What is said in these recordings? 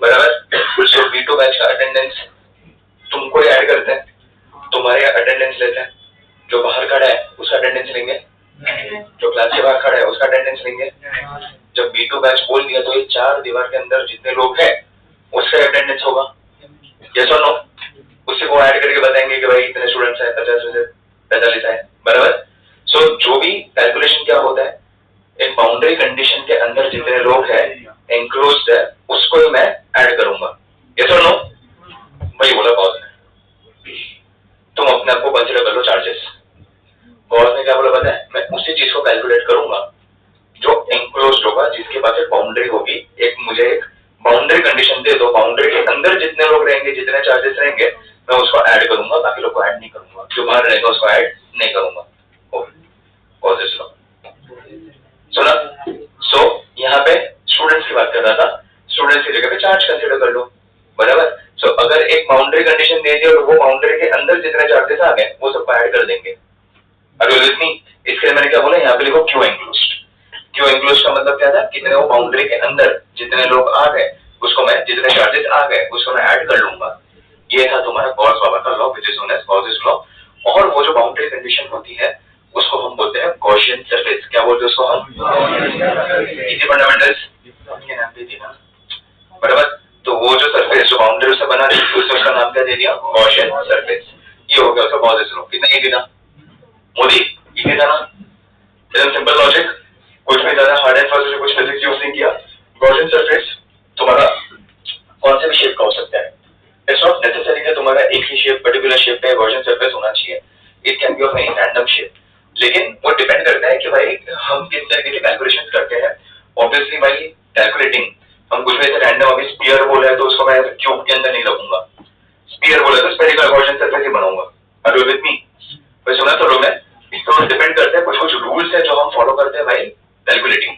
बराबर। सो B2 batch का attendance तुमको ऐड करते हैं, तुम्हारे अटेंडेंस लेते हैं, जो बाहर खड़ा है उसका अटेंडेंस लेंगे, जो क्लास के बाहर खड़ा है उसका अटेंडेंस लेंगे। जब B2 बैच बोल दिया तो ये चार दीवार के अंदर जितने लोग हैं उसका अटेंडेंस होगा। यस और नो? उसी को ऐड करके बताएंगे कि भाई इतने स्टूडेंट्स हैं, 50 में से 45 है, बराबर। सो जो भी कैलकुलेशन क्या होता है, एक बाउंड्री कंडीशन के अंदर जितने लोग हैं एंक्लोज्ड है उसको ही मैं ऐड करूंगा। यस और नो? भाई बोला बॉस ने, तुम अपने आप को कंसीडर कर लो चार्जेस। बॉस ने क्या बोला पता है, मैं उसी चीज को कैलकुलेट करूंगा जो एंक्लोज्ड होगा, जिसके पास एक बाउंड्री होगी। एक मुझे एक बाउंड्री कंडीशन दे दो, बाउंड्री के अंदर जितने लोग रहेंगे, जितने चार्जेस रहेंगे, मैं उसको ऐड करूंगा, बाकी लोग को ऐड नहीं करूंगा। जो बाहर रहेगा उसको ऐड नहीं करूंगा। सुना? सो यहाँ पे स्टूडेंट्स की बात कर रहा था, स्टूडेंट्स की जगह पे चार्ज कंसीडर कर लो, बराबर। सो अगर एक बाउंड्री कंडीशन दे दी और वो बाउंड्री के अंदर जितने चार्जेस आ गए वो सबको ऐड कर देंगे। अगर इतनी, इसके लिए मैंने क्या बोला, यहाँ पे लिखो क्यू एंक्लोज्ड। क्यू एंक्लोज्ड का मतलब क्या था, कितने वो बाउंड्री के अंदर जितने लोग आ गए उसको मैं, जितने चार्जेस आ गए उसको मैं ऐड कर लूंगा। ये था तुम्हारा गॉस बाबा का law, which is known as Gauss's law. और वो जो बाउंड्री कंडीशन होती है उसको हम बोलते हैं गॉसियन सरफेस। क्या बोलते हैं उसको हम? इजी फंडामेंटल्स के नाम पे दिया, बराबर। तो वो जो सरफेस जो बाउंड्री से बना रही है उसका नाम क्या दे दिया, गॉसियन सरफेस। ये हो गया उसका गॉसेस लॉ। कितना इजी था मोदी, इजी था ना? सिंपल लॉजिक, कुछ भी ज्यादा हार्ड एंड फास्ट कुछ फिजिक्स यूज नहीं किया। गॉसियन सरफेस तुम्हारा कौन से भी शेप का हो सकता है। इट्स नॉट नेसेसरी कि तुम्हारा एक ही शेप, पर्टिकुलर शेप का गॉसियन सरफेस होना चाहिए। It can be of any random shape, लेकिन वो डिपेंड करता है कि भाई हम किस तरीके की कैलकुलेशंस करते हैं। ऑब्वियसली भाई कैलकुलेटिंग, हम कुछ भी ऐसे रैंडम, अभी स्फीयर बोला है तो उसको मैं क्यूब के अंदर नहीं रखूंगा। स्फीयर बोला तो स्फेरिकल गॉसियन सरफेस ही बनाऊंगा। Are you with me? भाई सुना तो लोग हैं। तो डिपेंड करता है, कुछ कुछ रूल्स है जो हम फॉलो करते हैं भाई कैलकुलेटिंग,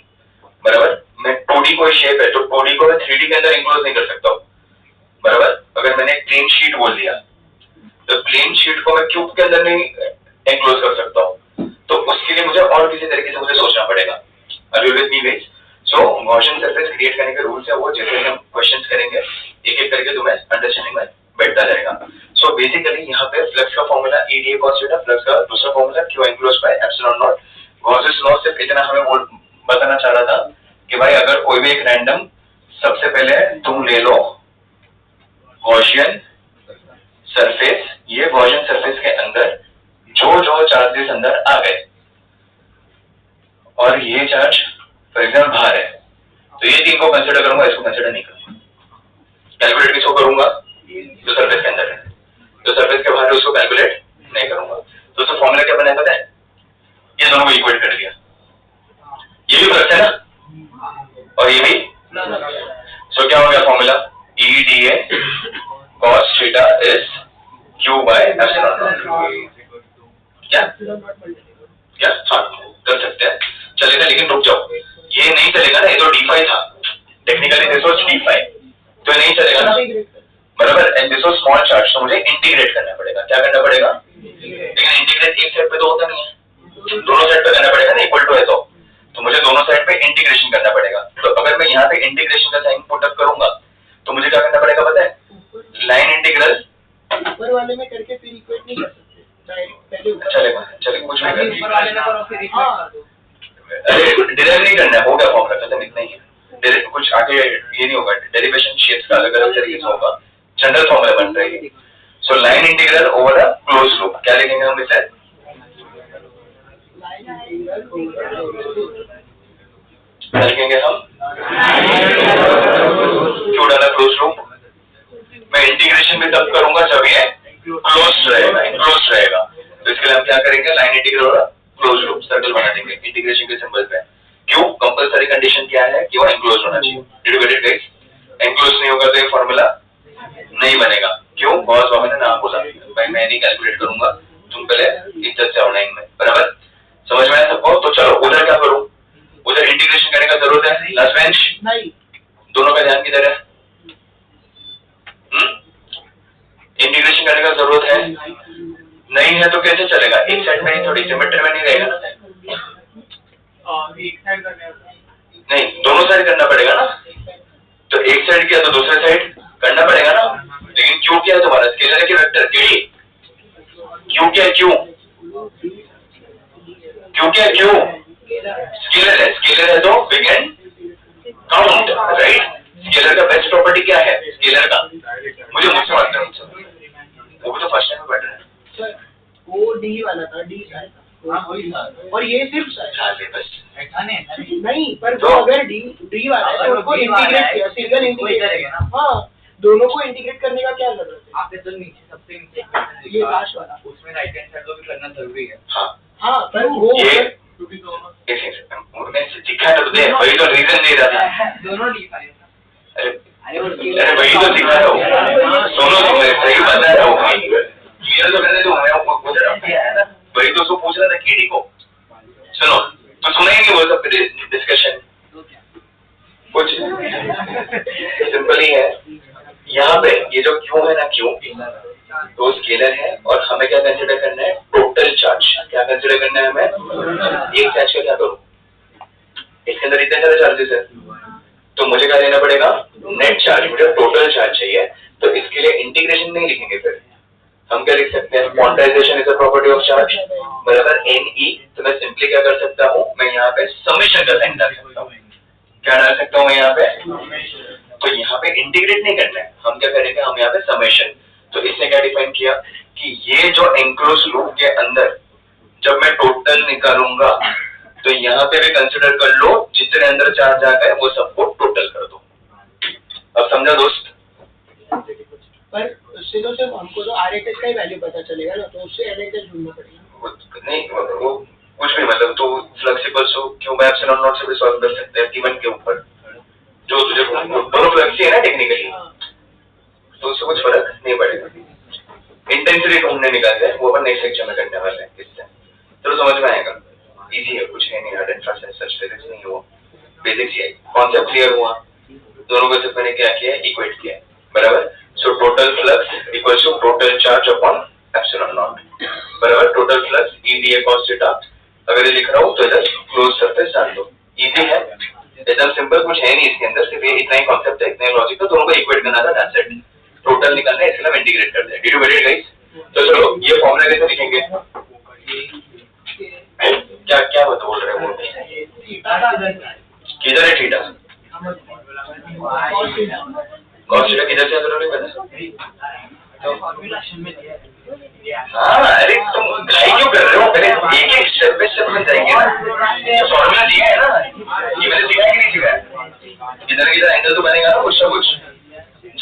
बराबर। मैं 2D कोई शेप है तो 2D को मैं 3D के अंदर इंक्लोज नहीं कर सकता हूँ, बराबर। अगर मैंने एक प्लेन शीट बोल दिया तो प्लेन शीट को मैं क्यूब के अंदर नहीं इंक्लोज कर सकता हूँ, तो उसके लिए मुझे और किसी तरीके से मुझे सोचना पड़ेगा। Are you with me guys? So Gaussian surface create करने के रूल्स है वो, जैसे हम क्वेश्चंस करेंगे एक एक करके तुम्हें अंडरस्टैंडिंग में बैठता जाएगा। सो बेसिकली यहाँ पे फ्लक्स का formula EDA cos theta, flux का दूसरा formula Q enclosed by epsilon naught. Gauss's law सिर्फ इतना हमें वो बताना चाह रहा था कि भाई अगर कोई भी एक रैंडम, सबसे पहले तुम ले लो गॉसियन सरफेस, ये गॉसियन सरफेस के अंदर जो जो चार्जेस अंदर आ गए और ये चार्ज फॉर एग्जाम्पल बाहर है, तो ये तीन को कंसिडर करूंगा, इसको कंसिडर नहीं करूंगा। कैलकुलेट किसको करूंगा, जो सरफेस के अंदर है। जो सरफेस के बाहर है उसको कैलकुलेट नहीं करूंगा। तो उसका फॉर्मूला क्या बना है पता है, ये दोनों को इक्वेट कर दिया। ये भी प्लस है ना और ये भी, सो क्या हो गया formula, EDA cos theta is Q bye epsilon not. क्या क्या हाँ कर सकते हैं, चलेगा। लेकिन रुक जाओ, ये नहीं चलेगा ना, ये तो D5 था, टेक्निकली दिस वाज D5, तो नहीं चलेगा ना, बराबर। And this was small charge, तो मुझे इंटीग्रेट करना पड़ेगा। क्या करना पड़ेगा? लेकिन इंटीग्रेट एक साइड पे तो होता नहीं है, दोनों साइड पे करना पड़ेगा ना, इक्वल टू है तो मुझे दोनों साइड पे इंटीग्रेशन करना पड़ेगा। तो अगर मैं यहाँ पे इंटीग्रेशन का साइन पुट अप करूंगा तो मुझे क्या करना पड़ेगा पता है, लाइन इंटीग्रल ऊपर वाले में करके फिर इक्वेट नहीं कर सकते। चलेगा चलेगा, कुछ भी अरे डिराइव नहीं करना है, हो गया फॉर्मूला खत्म, इतना ही है। कुछ आगे ये नहीं होगा, डेरिवेशन शेप्स का अलग अलग तरीके से होगा, जनरल फॉर्मूला बन रहेगी। So line integral over a close loop, क्या लिखेंगे हम इसे, लिखेंगे हम क्यों डाला क्लोज लूप। मैं इंटीग्रेशन भी तब करूंगा जब ये क्लोज रहेगा, इनक्लोज रहेगा। तो इसके लिए हम क्या करेंगे, लाइन इंटीग्रल और क्लोज लूप सर्कल बना देंगे इंटीग्रेशन के सिंबल पे। क्यों, कंपलसरी कंडीशन क्या है कि वो एनक्लोज होना चाहिए। Did you get it guys? Enclose नहीं होगा तो ये फार्मूला नहीं बनेगा। क्यों? बॉस बाबा ने नाम बोला भाई मैं नहीं कैलकुलेट करूंगा, तुम पहले इज्जत से ऑनलाइन में, बराबर। समझ में आया सबको? तो चलो उधर क्या करूं, उधर इंटीग्रेशन करने का जरूरत है, लास्ट बेंच नहीं, दोनों का ध्यान किधर है, इंटीग्रेशन करने का जरूरत है नहीं है तो कैसे चलेगा, एक साइड में थोड़ी सिमेट्री में नहीं रहेगा ना, एक साइड करने नहीं दोनों साइड करना पड़ेगा ना। तो एक साइड किया तो दूसरे साइड करना पड़ेगा ना। लेकिन क्यू क्या है तुम्हारा, स्केलर है कि वेक्टर? डी। क्यू क्या है? क्यू क्या है? क्यू स्केलर है। स्केलर है तो we can count, right? Scalar का बेस्ट प्रॉपर्टी क्या है स्केलर का? मुझे मुझसे बात करना, वो भी तो फर्स्ट टाइम बैठ रहा है सर। वो डी वाला था, डी साइड था, और ये सिर्फ साइड बस नहीं, पर तो अगर डी वाला है तो उसको इंटीग्रेट किया, सिंगल इंटीग्रेट। हाँ, दोनों को इंटीग्रेट करने का क्या जरूरत है? आपने तो नीचे सबसे नीचे ये लास्ट वाला, उसमें राइट हैंड साइड को भी करना जरूरी है। हाँ पर वो ये दिखा तो दे, वही तो रीजन दे रहा था। दोनों डी फाइव। अरे वही तो दिखा रहा हूँ, सुनो तो मैं सही बता रहा हूँ। क्लियर तो करने दो, मैं पूछ रहा हूँ, वही तो उसको पूछ रहा था केडी को। सुनो तो सुना ही नहीं वो सब डिस्कशन, कुछ सिंपल ही है। यहाँ पे ये जो क्यू है ना, क्यू तो स्केलर है, और हमें क्या कंसिडर करना है? Total charge. क्या कंसिडर करना है हमें? एक चार्ज का क्या करूं, इसके अंदर इतने सारे चार्जेस है, तो मुझे क्या लेना पड़ेगा? Net charge. मुझे टोटल चार्ज चाहिए, तो इसके लिए इंटीग्रेशन नहीं लिखेंगे, फिर हम क्या लिख सकते हैं? Quantization is a property of charge बराबर NE। तो मैं सिंपली क्या कर सकता हूँ, मैं यहाँ पे समेशन का साइन डाल सकता हूँ। क्या डाल सकता हूँ मैं यहाँ पे? तो यहाँ पे इंटीग्रेट नहीं करना है, हम क्या करेंगे? हम यहाँ पे समेशन। तो इसने क्या डिफाइन किया कि ये जो एंक्लोज लूप के अंदर जब मैं टोटल निकालूंगा, तो यहाँ पे भी कंसिडर कर लो जितने अंदर चार्ज आ गए वो सबको टोटल कर दो। अब समझा दोस्त? पर उससे तो सिर्फ हमको तो RHS का ही वैल्यू पता चलेगा ना, तो उससे LHS ढूंढना पड़ेगा। नहीं वो कुछ भी, मतलब तो फ्लेक्सिबल सो क्यों मैं एप्सिलॉन नॉट से भी सॉल्व कर सकते हैं गिवन के ऊपर, जो तुझे दोनों फ्लेक्सी है ना टेक्निकली, तो उससे कुछ फर्क नहीं पड़ेगा। इंटेंसिटी ढूंढने निकालते हैं, वो अपन नेक्स्ट लेक्चर में करने वाले हैं। इससे चलो समझ में आएगा, इजी है, कुछ है नहीं hard and fast, such physics नहीं है वो, बेसिक्स ही है। कॉन्सेप्ट क्लियर हुआ? दोनों को सिर्फ मैंने क्या किया है? इक्वेट किया है, बराबर। So total flux equals to total charge upon epsilon naught, बराबर। Total flux E dA cos theta. अगर ये लिख रहा हूँ तो इधर क्लोज सरफेस डाल दो, इजी है, एकदम सिंपल, कुछ है नहीं इसके अंदर, सिर्फ ये इतना ही कॉन्सेप्ट है, इतना ही लॉजिक है। दोनों को इक्वेट करना था, दैट्स इट। टोटल निकालना है, इसलिए हम इंटीग्रेट कर दें। Did you get it guys? तो चलो ये फॉर्मूला कैसे लिखेंगे? क्या क्या बोल रहे हो? किधर है थीटा? कॉस थीटा किधर से जरूरी पता? हाँ, अरे तुम घाई क्यों कर रहे हो? पहले एक एक स्टेप पे स्टेप बन जाएंगे ना। फॉर्मूला दिया है ना, ये मैंने सिखाया कि नहीं सिखाया? किधर किधर एंगल तो बनेगा ना कुछ ना कुछ,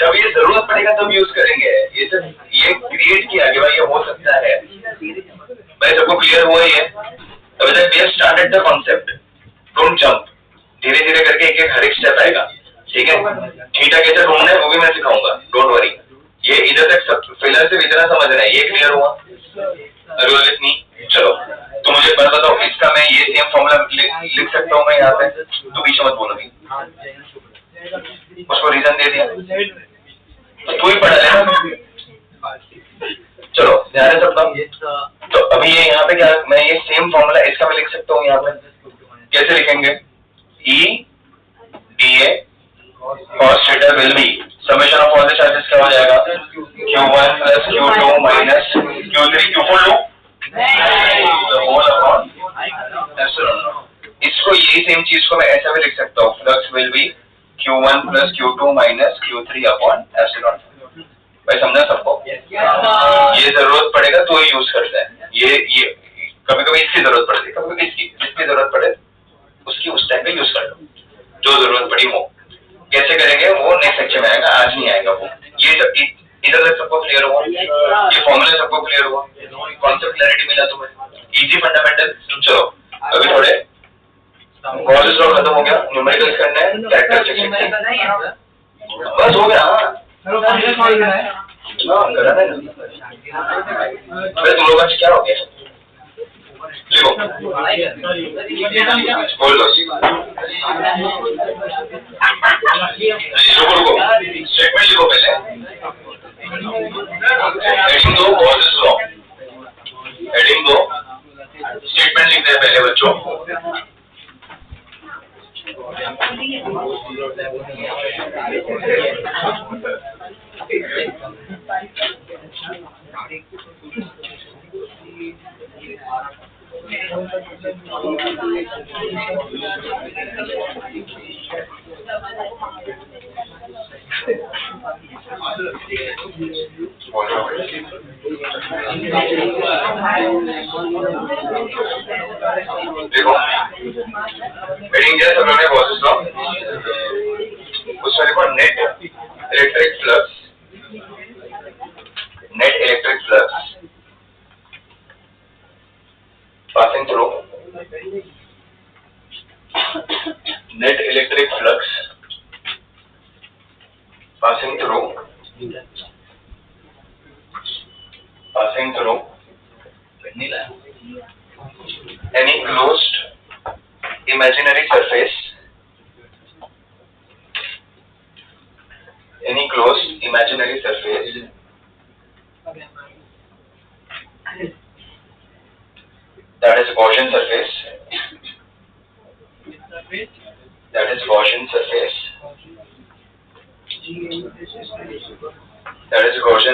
जब ये जरूरत पड़ेगा तब यूज करेंगे। ये सब ये क्रिएट किया कि भाई ये हो सकता है। भाई सबको क्लियर हुआ ही है? अभी तक we have started the concept, don't jump, धीरे धीरे करके एक एक हर एक स्टेप आएगा, ठीक है? थीटा कैसे ढूंढना है वो भी मैं सिखाऊंगा, डोंट वरी। ये इधर तक सब फिलहाल सिर्फ इतना समझना है, ये क्लियर हुआ? अरे नहीं, चलो तो मुझे बात बताओ, इसका मैं ये सेम फॉर्मूला लिख सकता हूँ मैं यहाँ पे? तो पीछे मत बोलो भी, उसको रीजन दे दिया तो तू ही पढ़ा लेना। चलो ध्यान है सबका। तो अभी ये यहाँ पे क्या, मैं ये सेम फॉर्मूला इसका मैं लिख सकता हूँ यहाँ पे, कैसे लिखेंगे? E dA cos theta will be summation of all the charges क्या हो जाएगा? Q1 plus Q2 minus Q3 Q4 low, the whole upon epsilon naught। इसको यही सेम चीज को मैं ऐसा भी लिख सकता हूँ, flux will be Q1 plus Q2 minus Q3 upon epsilon। भाई समझा सबको? ये जरूरत पड़ेगा तो ही यूज करते हैं, ये कभी कभी इसकी जरूरत पड़ती है, कभी कभी इसकी, जिसकी जरूरत पड़े उसकी उस टाइम पे यूज कर लो, जो जरूरत पड़ी वो। कैसे करेंगे वो नेक्स्ट लेक्चर में आएगा, आज नहीं आएगा वो। ये सब इधर तक सबको क्लियर हुआ? ये फॉर्मूला सबको क्लियर हुआ? कॉन्सेप्ट क्लैरिटी मिला तुम्हें? Easy fundamental. चलो अभी थोड़े गॉस लॉ खत्म हो गया, न्यूमेरिकल्स करना है, कैरेक्टरिस्टिक्स बस हो गया। हाँ करा है ना। अरे तुम लोग आज क्या हो गया? लिखो बोल लो, रुको स्टेटमेंट लिखो पहले, हेडिंग दो गॉस लॉ, हेडिंग दो स्टेटमेंट लिखते हैं पहले बच्चों। बोल रहा हूँ। देखो मीटिंग जैसे उन्होंने बहुत सा उसमें देखो net electric flux passing through net electric flux passing through any closed imaginary surface that is Gaussian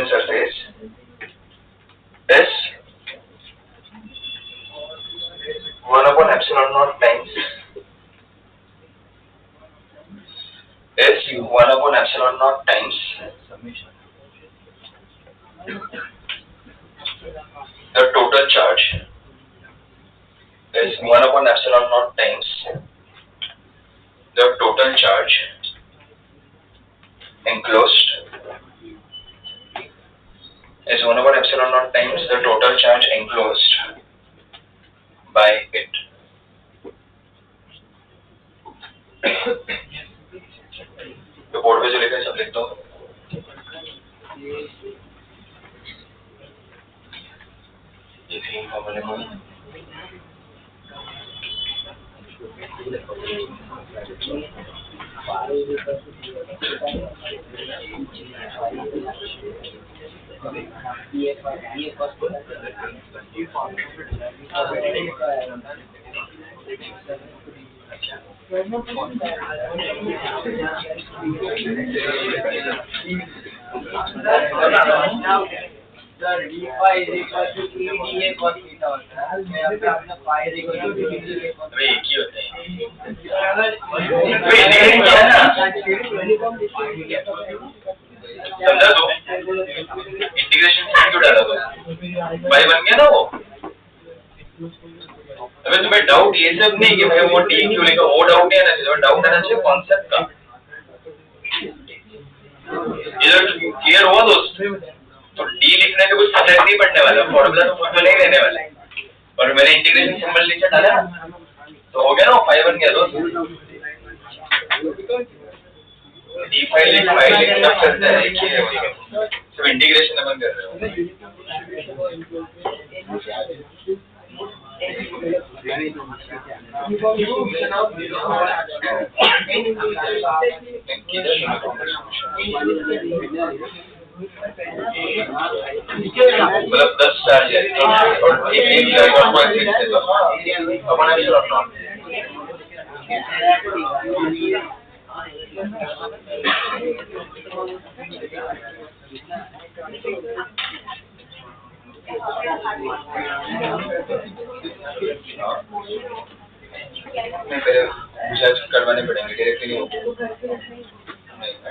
surface is 1 upon epsilon naught times the total charge is 1 upon epsilon naught times the total charge enclosed is 1 upon epsilon naught times the total charge enclosed by it. तो board पे जो लिखा है सब लिख दो। ये थी फॉर्मूले को एक ही होते हैं। समझा दो इंटीग्रेशन क्यों डाला दो भाई बन गया ना वो। अबे तुम्हें डाउट ये सब नहीं कि भाई वो डी क्यों लिखा, वो डाउट नहीं आना चाहिए, डाउट आना चाहिए कॉन्सेप्ट का। इधर क्लियर हुआ दोस्त? तो डी लिखने से कुछ फर्क नहीं पड़ने वाला, फॉर्मूला तो फॉर्मूला नहीं रहने वाला है। और मैंने इंटीग्रेशन सिंबल नीचे डाला तो हो गया ना, फाइव बन गया दोस्त। डी फाइल लिख सब चलता है, एक ही है, सिर्फ इंटीग्रेशन अपन कर रहे हो। मतलब 10 चार्ज है और एक चार्ज और 0.6 है तो अपन एप्सिलॉन नॉट नहीं पहले रिसर्च करवाने पड़ेंगे, डायरेक्टली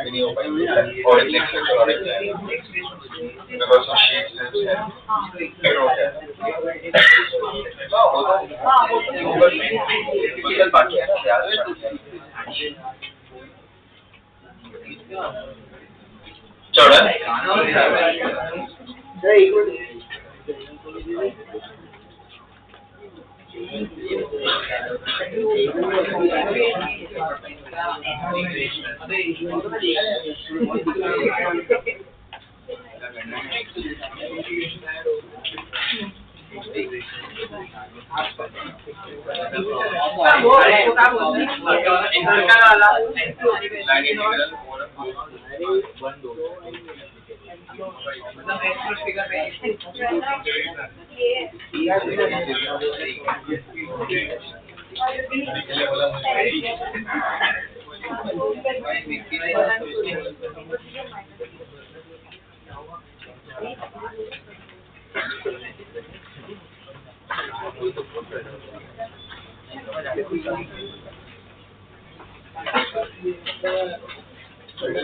नहीं हो पाएंगे और एक सेक्शन और एक बिकॉज़ ऑफ शीट्स है हो गया कुछ बाकी है ना याद चौड़ा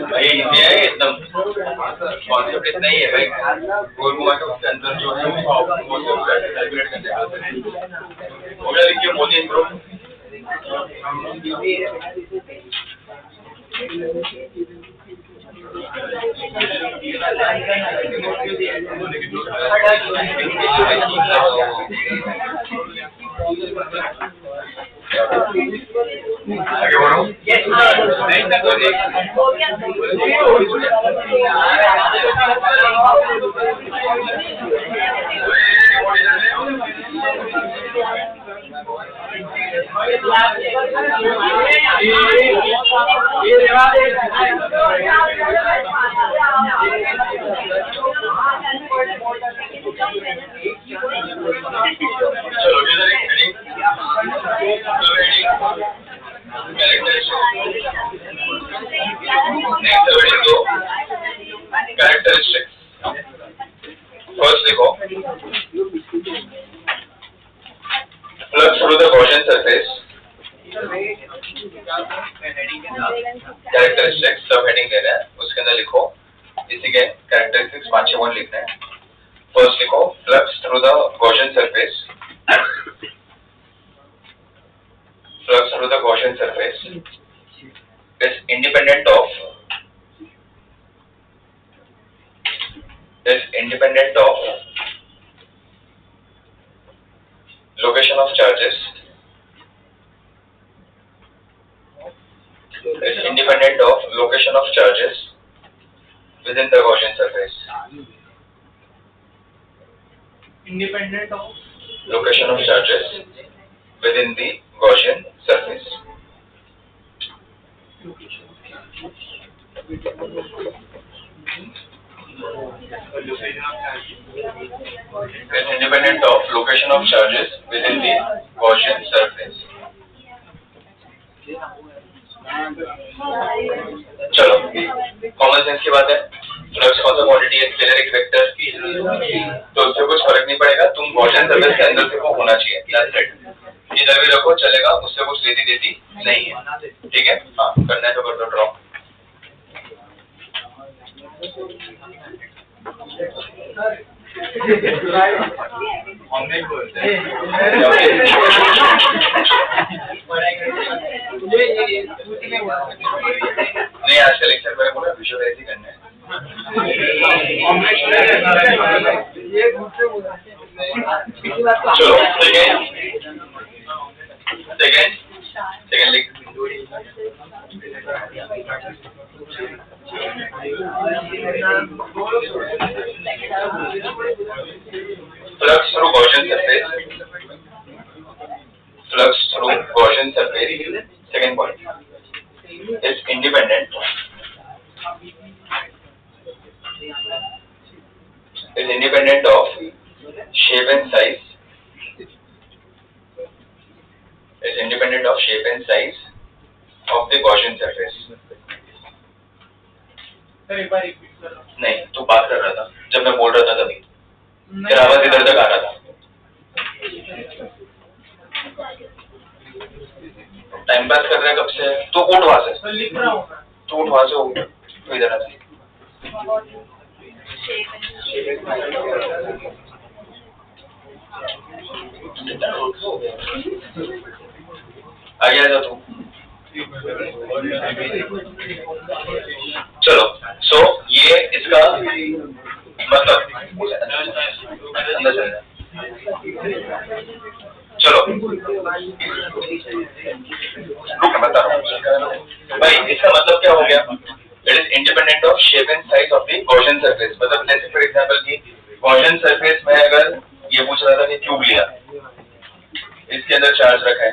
भाई हिंदी है एकदम कॉन्सेप्ट इतना ही है भाई, गोल घुमा के उसके अंदर जो है वो सब कैलकुलेट करते हैं। हो गया, लिखिए मोदी ब्रो। आगे बढ़ो। चलो इधर एक हेडिंग, नेक्स्ट हेडिंग दो कैरेक्टरिस्टिक्स। फर्स्ट देखो, flux through the Gaussian surface, characteristics सब हेडिंग देना है, उसके अंदर लिखो इसी के कैरेक्टरिस्टिक्स 5-6 वर्ड लिखना है। फर्स्ट लिखो flux through the Gaussian surface, flux through the Gaussian surface is independent of location of charges, is independent of location of charges within the Gaussian surface. Independent of Location of charges within the Gaussian surface. Is independent of location of charges within the Gaussian surface. चलो common sense की बात है, flux कौन सा quantity है, scalar एक vector, तो उससे कुछ फर्क नहीं पड़ेगा, तुम गॉसियन सरफेस के अंदर से वो होना चाहिए, दैट्स इट। इधर भी रखो चलेगा, उससे कुछ लेती देती नहीं है, ठीक है। हाँ करना है तो कर दो ड्रॉ। नहीं आज का लेक्चर मैंने बोला विजुअलाइज ही करना है। चलो सेकेंड लिख, flux through Gaussian surface, flux through Gaussian surface, second point, is independent of shape and size, is independent of shape and size of the Gaussian surface. नहीं तू बात कर रहा था जब मैं बोल रहा था तभी, तेरा आवाज इधर तक आ रहा था। टाइम पास कर रहा है कब से, तू उठ वहां से, तू उठ वहां से, तू इधर आ। आगे आ जा तू। चलो सो ये इसका मतलब अंदर चलना। चलो रुक बता रहा हूँ भाई, इसका मतलब क्या हो गया, it is independent of shape and size of the Gaussian surface. मतलब जैसे फॉर एग्जांपल की गॉसियन सरफेस में अगर ये पूछ रहा था कि क्यूब लिया, इसके अंदर चार्ज रखा है,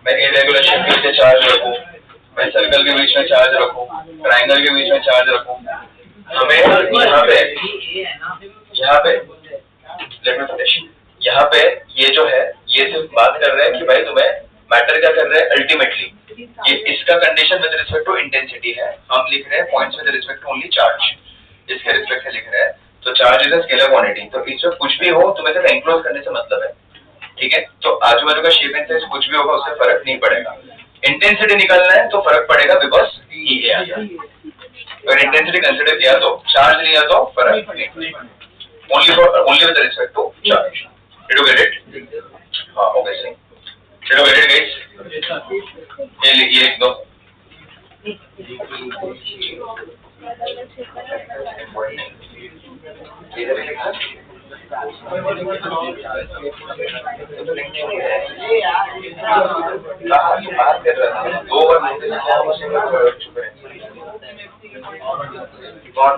मैं इरेगुलर शेप के नीचे चार्ज रखूं, मैं सर्कल के बीच में चार्ज रखूं, ट्रायंगल के बीच में चार्ज रखूं, हमें यहाँ पे ये जो है ये सिर्फ बात कर रहे हैं कि भाई तुम्हें मैटर क्या कर रहे हैं अल्टीमेटली, ये इसका condition with respect to intensity है, हम लिख रहे हैं points with respect to only charge, इसके रिस्पेक्ट से लिख रहे हैं, तो charge is a scalar quantity, तो इसमें कुछ भी हो तुम्हें सिर्फ एनक्लोज करने से मतलब है, ठीक है। तो आजू बाजू का शेप एंड साइज कुछ भी होगा उससे फर्क नहीं पड़ेगा, इंटेंसिटी निकालना है तो फर्क पड़ेगा बिकॉज ये आ जाए, अगर इंटेंसिटी कंसिडर किया तो चार्ज लिया तो फर्क नहीं, only with respect to charge. Did you get it? हाँ obviously. Did you get it guys? ये लिख दो. इधर लिखा. बात कर रहा था 2 बार मुझे क्या मशीन में चुप है कौन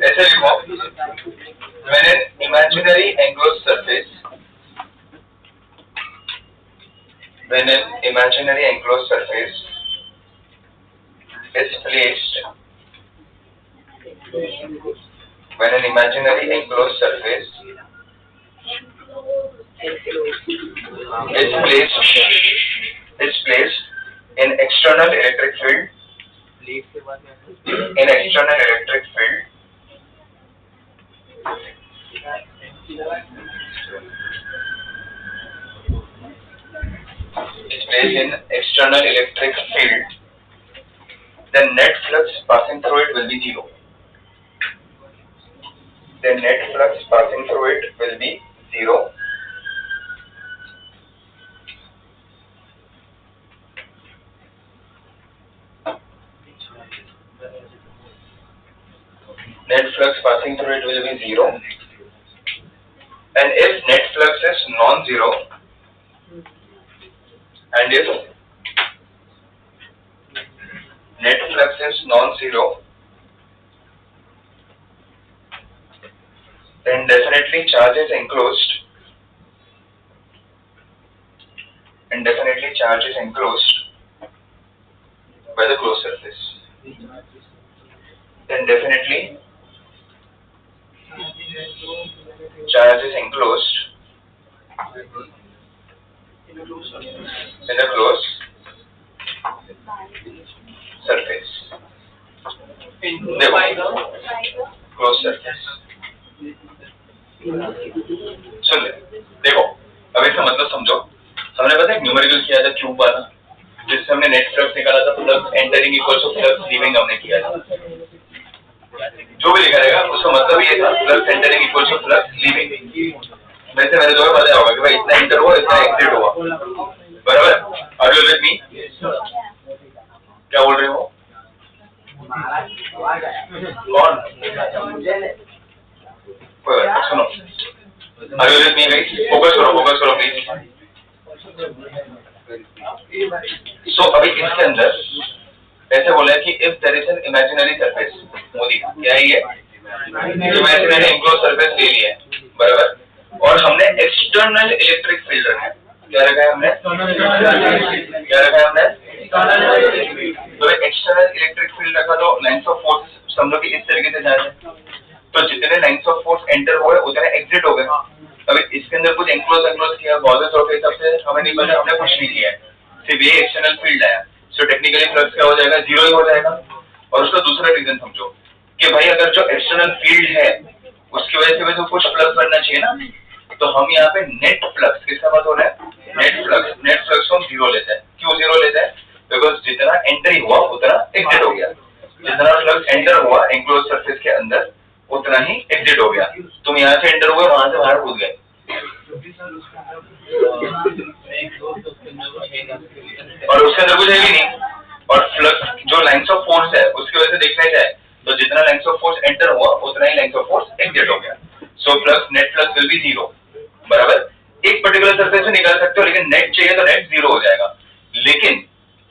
ऐसे लिखो when an imaginary enclosed surface is placed in external electric field the net flux passing through it will be zero. Net flux passing through it will be zero. And if net flux is non-zero, then definitely charge is enclosed. By the closed surface. Then definitely charge is enclosed in a closed surface. Closed surface. सुन ले, देखो अब इसका मतलब समझो. हमने पता है numerical किया था क्यूब वाला जिससे हमने नेट फ्लक्स निकाला था. Flux entering equals to flux leaving हमने किया था. जो भी लिखा रहेगा उसका मतलब ये था flux entering equals to flux leaving. वैसे मेरे जो है पता होगा कि भाई इतना एंटर हुआ इतना एग्जिट हुआ. बराबर. Are you with me? क्या बोल रहे हो? कौन? सुनो. Are you with me guys? Focus करो प्लीज. सो अभी इसके अंदर ऐसे बोला है कि if there is an imaginary surface. Modi क्या है ये? इमेजिनरी एनक्लोज सरफेस ले लिया है. बराबर. और हमने एक्सटर्नल इलेक्ट्रिक फील्ड रखा है. क्या रखा है हमने? तो एक्सटर्नल इलेक्ट्रिक फील्ड रखा तो लाइंस ऑफ फोर्स समझो कि इस तरीके से जा रहे हैं. तो जितने लाइंस ऑफ फोर्स एंटर हुए उतने एग्जिट हो गए. अभी इसके अंदर कुछ एनक्लोज किया गॉसेस और हिसाब से हमें नहीं पता. हमने कुछ नहीं किया है. सिर्फ ये एक्सटर्नल फील्ड आया. सो टेक्निकली फ्लक्स क्या हो जाएगा? जीरो ही हो जाएगा. और उसका दूसरा रीजन समझो कि भाई अगर जो एक्सटर्नल फील्ड है उसकी वजह से तो कुछ फ्लक्स बनना चाहिए ना. तो हम यहाँ पे नेट फ्लक्स किसका बात हो रहा है, नेट फ्लक्स को हम 0 लेते हैं। क्यों 0 लेते हैं, बिकॉज जितना एंट्री हुआ उतना एग्जिट हो गया, जितना फ्लक्स एंटर हुआ एंक्लोज सरफेस के अंदर उतना ही एग्जिट हो गया। तुम यहाँ से एंटर हुए, वहां से बाहर कूद गए, और उसके अंदर कुछ है भी नहीं, और फ्लक्स जो लाइंस ऑफ फोर्स है उसकी वजह से देखना चाहे तो जितना लाइंस ऑफ फोर्स एंटर हुआ उतना ही लाइंस ऑफ फोर्स एग्जिट हो गया। So flux net flux will be 0, बराबर। एक पर्टिकुलर सरफेस से निकाल सकते हो, लेकिन नेट चाहिए तो नेट 0 हो जाएगा। लेकिन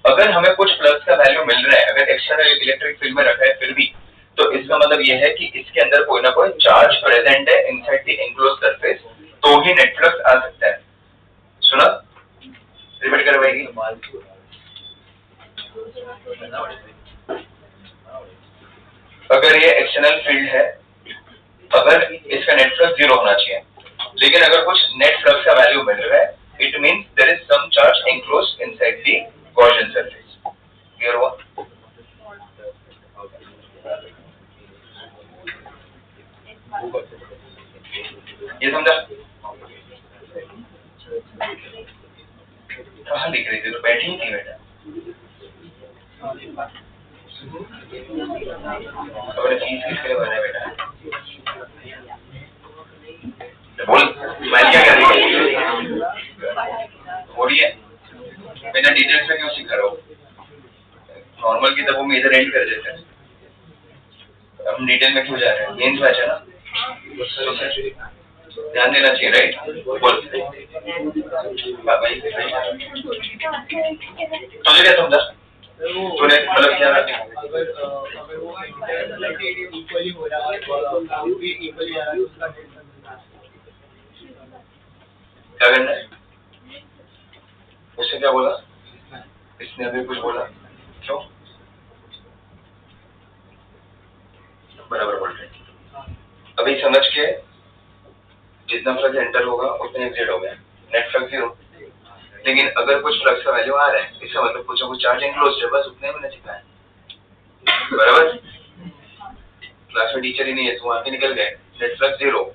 अगर हमें कुछ फ्लक्स का वैल्यू मिल रहा है, अगर एक्सटर्नल इलेक्ट्रिक फील्ड में रखा है फिर भी, तो इसका मतलब यह है कि इसके अंदर कोई ना कोई चार्ज प्रेजेंट है इनसाइड द एनक्लोज्ड सरफेस, तो ही नेट फ्लक्स आ सकता है। सुना, रिपीट करवाएगी। अगर ये एक्सटर्नल फील्ड है, अगर इसका नेट फ्लक्स 0 होना चाहिए, लेकिन अगर कुछ नेट फ्लक्स का वैल्यू मिल रहा है, it means there is some charge enclosed inside the Gaussian surface. Clear हुआ? ये समझा? कहाँ लिख रही थी, तो बैठी ही थी बेटा। अपने फीस किसके लिए भरना है बेटा? बोल, मैं क्या कर रही है? बोलिए, बिना डिटेल्स में क्यों सिखा रहा हूँ? नॉर्मल किताबों में इधर एंड कर देते हैं, हम डिटेल में क्यों जा रहे हैं? मेन बैच है ना, ध्यान देना चाहिए, राइट? बोल, तुझे क्या समझा? तूने मतलब क्या करना है? उससे क्या बोला? इसने अभी कुछ बोला, क्यों? बराबर बोल रहे। अभी समझ के, जितना फ्लक्स एंटर होगा उतना एग्जिट हो गया, नेट फ्लक्स 0। लेकिन अगर कुछ फ्लक्स का वैल्यू आ रहा है, इसका मतलब कुछ ना कुछ चार्ज एनक्लोज्ड है, बस उतने मैंने सिखाया, बराबर। क्लास में टीचर ही नहीं है, तुम आके निकल गए, नेट फ्लक्स 0।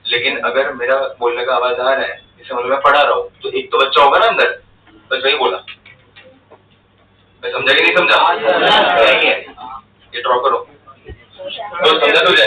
लेकिन अगर मेरा बोलने का आवाज आ रहा है, इसका मतलब मैं पढ़ा रहा हूँ, तो एक तो बच्चा होगा ना अंदर, बस वही बोला। मैं समझा कि नहीं समझा? ये ड्रॉ करो तो समझा तो जाए।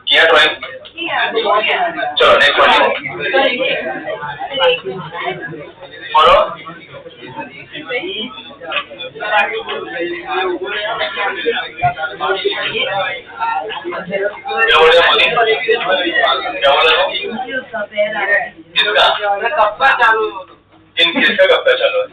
किया ड्राइंग? चलो नेक्स्ट फॉलो। क्या बोले मोदी? क्या बोला तो? किसका? किसका कब्जा चालू है?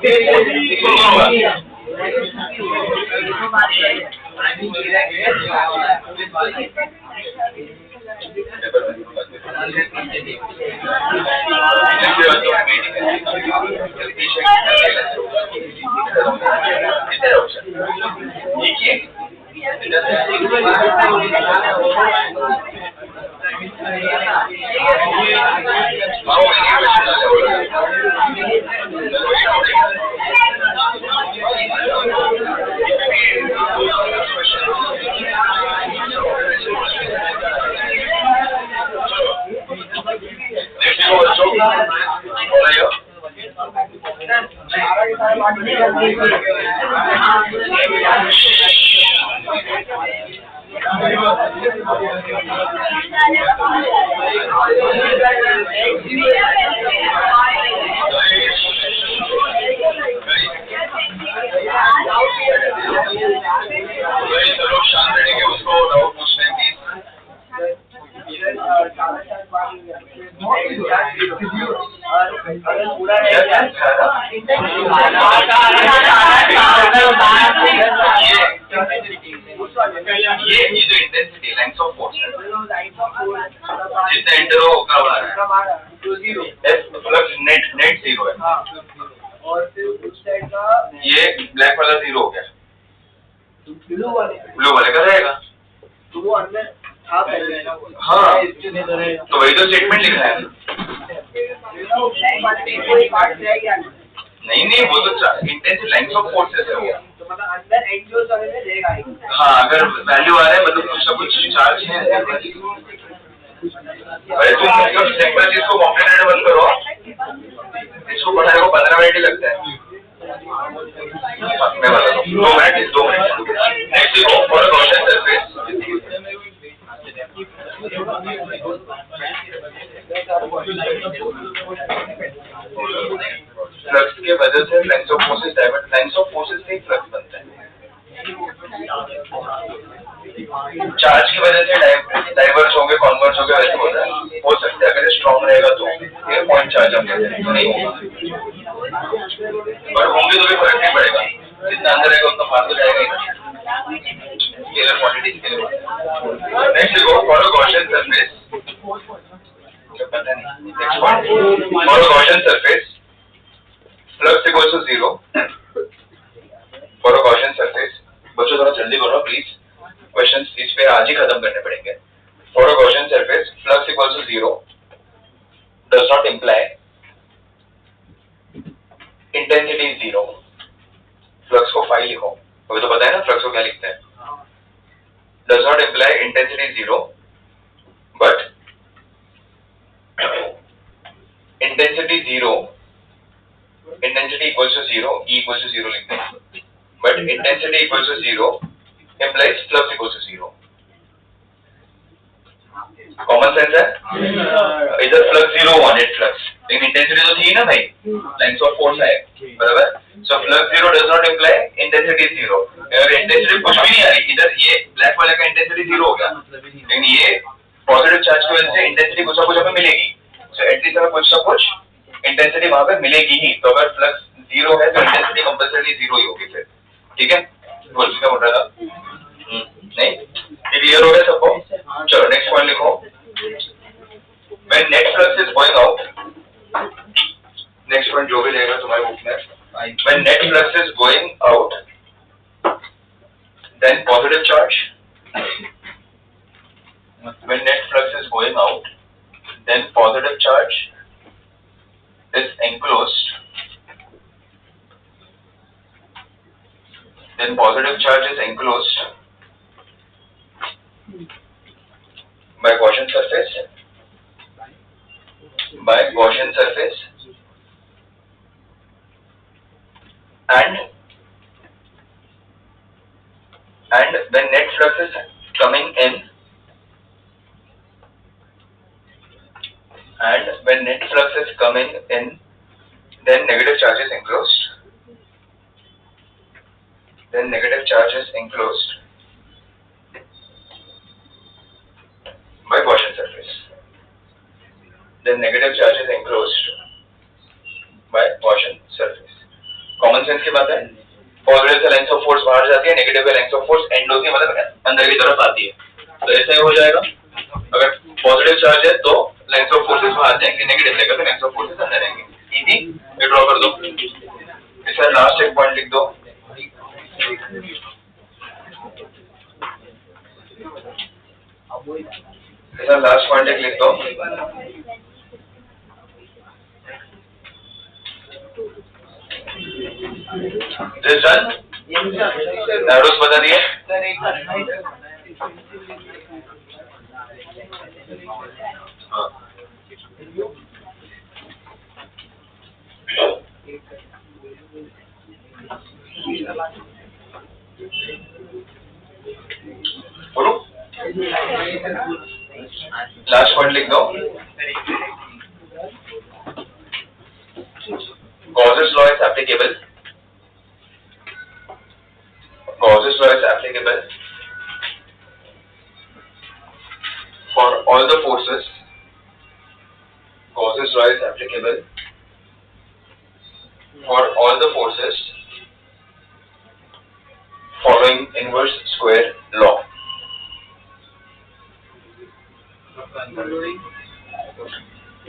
लोग शांत रहेंगे, उसको डाउट पूछने प्लीज। ये जो इंटेंसिटी लेंथ ऑफ फोर्स है, जितना इंटर होगा फ्लक्स नेट जीरो है। और फिर उस साइड का ये ब्लैक वाला जीरो हो गया, ब्लू वाले का रहेगा। तो वो अंदर था पहले। हाँ, तो वही तो स्टेटमेंट लिखा है। कोई पार्ट रह गया नहीं, वो तो इंटेंस लेंथ ऑफ फोर्सेस है वो। तो मतलब अंदर एंगल्स वगैरह में रहेगा ही। हाँ, अगर वैल्यू आ रहा है मतलब कुछ ना कुछ चार्ज है। अरे तुम मतलब सिंपल चीज को कॉम्प्लिकेटेड मत करो, इसको पढ़ाने को 15 मिनट ही लगता है। मैं बता दूं 2 मिनट। नेक्स्ट देखो फॉर गॉसियन सरफेस। फ्लक्स के वजह से length of forces divert, length of forces से फ्लक्स बनता है। चार्ज की वजह से डाइवर्स होंगे, कॉन्वर्स होंगे, वैसे होता है। हो सकता है अगर स्ट्रॉन्ग रहेगा तो ये पॉइंट चार्ज हम कहते हैं, नहीं होगा। पर होंगे तो भी फर्क नहीं पड़ेगा, जितना अंदर रहेगा उतना बाहर तो जाएगा ही। स्केलर क्वांटिटी के लिए। नेक्स्ट देखो फॉर गॉसियन सरफेस। पता नहीं next point for Gaussian surface flux equals to 0 for Gaussian surface. बच्चों थोड़ा जल्दी करो प्लीज, क्वेश्चंस इस पे आज ही खत्म करने पड़ेंगे। For Gaussian surface flux equals to 0 does not imply intensity is 0। Flux को फाई लिखो, अभी तो पता है ना फ्लक्स को क्या लिखते हैं। Does not imply intensity 0 but intensity 0, intensity equals to 0, E equals to 0 लिखते हैं। But intensity equals to 0 implies flux equals to 0। Common sense है। इधर फ्लक्स 0 हुआ, नेट फ्लक्स, लेकिन इंटेंसिटी तो थी ना भाई, लेंथ ऑफ फोर्स है, बराबर। So flux 0 does not imply intensity 0। अगर इंटेंसिटी कुछ भी नहीं आ रही, इधर ये ब्लैक वाले का इंटेंसिटी 0 हो गया, लेकिन ये पॉजिटिव चार्ज की वजह से इंटेंसिटी कुछ ना कुछ हमें मिलेगी। सो एटलीस्ट हमें कुछ ना कुछ इंटेंसिटी वहां पे मिलेगी ही। तो अगर फ्लक्स 0 है तो इंटेंसिटी कंपल्सरी 0 ही होगी फिर, ठीक है। बोल क्या बोल रहा था? नहीं क्लियर हो गया सबको? चलो नेक्स्ट पॉइंट लिखो। When net flux is going out, next point जो भी रहेगा तुम्हारे बुक में, when net flux is going out, then positive charge. When net flux is going out, then positive charge is enclosed. Then positive charge is enclosed by Gaussian surface. By Gaussian surface, and when net flux is coming in, then negative charge is enclosed. Then negative charge is enclosed by Gaussian surface. Then negative charge is enclosed by Gaussian surface. Common sense की बात है। Positive से length of force बाहर जाती है, negative से length of force and होती है, मतलब अंदर की तरफ आती है। तो ऐसा ही हो जाएगा, अगर पॉजिटिव चार्ज है तो लेंथ ऑफ फोर्सेस बाहर जाएंगे, नेगेटिव रहेगा तो लेंथ ऑफ फोर्सेस अंदर आएंगे। इजी, ये ड्रॉ कर दो। इसका लास्ट एक पॉइंट लिख दो। इसका लास्ट पॉइंट एक लिख दो। This done? Arrows बता दिए? हाँ। बोलो, लास्ट पॉइंट लिख दो। Gauss's law is applicable. Gauss's law is applicable for all the forces. Gauss's law is applicable for all the forces following inverse square law.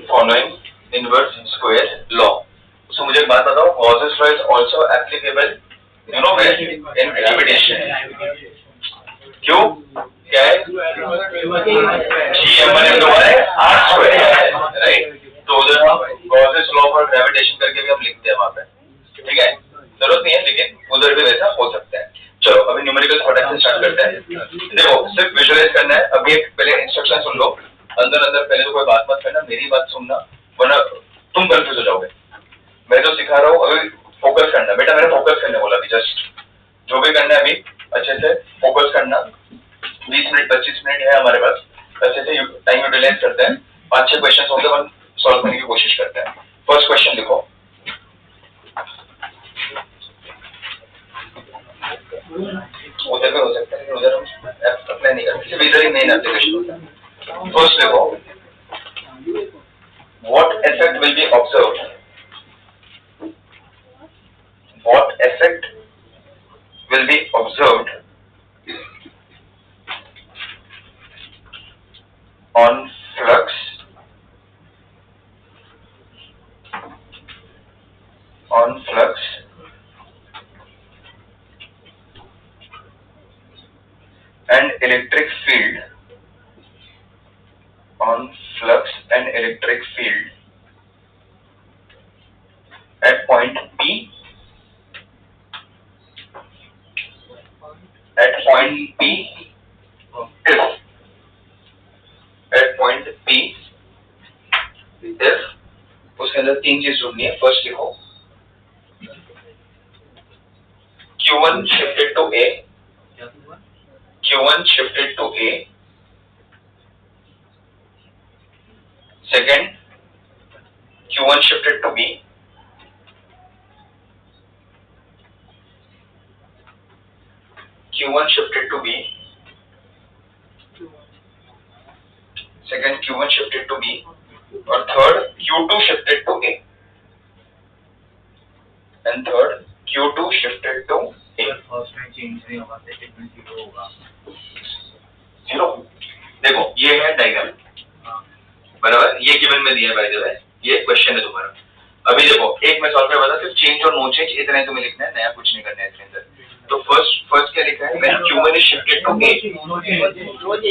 Following inverse square law. So मुझे एक बात बताओ, Gauss's law is also applicable, you know where? In gravitation. क्यों? क्या है? G(m1 into r square), right? तो उधर हम Gauss's law for gravitation करके भी हम लिखते हैं वहाँ पे, ठीक है? जरूरत नहीं है, लेकिन उधर भी वैसा हो सकता है। चलो अभी न्यूमेरिकल फटाक से स्टार्ट करते हैं। देखो सिर्फ विजुअलाइज करना है। अभी एक पहले इंस्ट्रक्शन सुन लो, अंदर अंदर पहले तो कोई बात मत करना, मेरी बात सुनना, वरना तुम कंफ्यूज हो जाओगे। मैं जो सिखा रहा हूँ अभी फोकस करना बेटा, मैंने फोकस करने बोला अभी, जस्ट जो भी करना है अभी अच्छे से फोकस करना। 20 मिनट 25 मिनट है हमारे पास, अच्छे से टाइम यूटिलाइज करते हैं। 5-6 क्वेश्चन होंगे, वन सॉल्व करने की कोशिश करते हैं। फर्स्ट क्वेश्चन लिखो, उधर भी हो सकता है, उधर हम अप्लाई नहीं करते, सिर्फ इधर ही मेन एप्लीकेशन होता है। फर्स्ट लिखो, what effect will be observed, what effect will be observed on flux and electric field, on flux and electric field at point P, at point P, if at point P, if उसके अंदर 3 चीज ढूंढनी है। First लिखो, Q1 shifted to A, Q1 shifted to A. Second, Q1 shifted to B. Q1 shifted to B. Second, Q1 shifted to B. और third, Q2 shifted to A. And third, Q2 shifted to A. First में change नहीं होगा, second में zero होगा। Zero. देखो ये है diagram, बराबर, ये गिवन में दिया है बाय द वे, ये क्वेश्चन है तुम्हारा। अभी देखो एक मैं सॉल्व कर बता, सिर्फ चेंज और नो चेंज इतना ही तुम्हें लिखना है, नया कुछ नहीं करना है इसके अंदर। तो फर्स्ट क्या लिखा है, मैंने Q1 is shifted to A,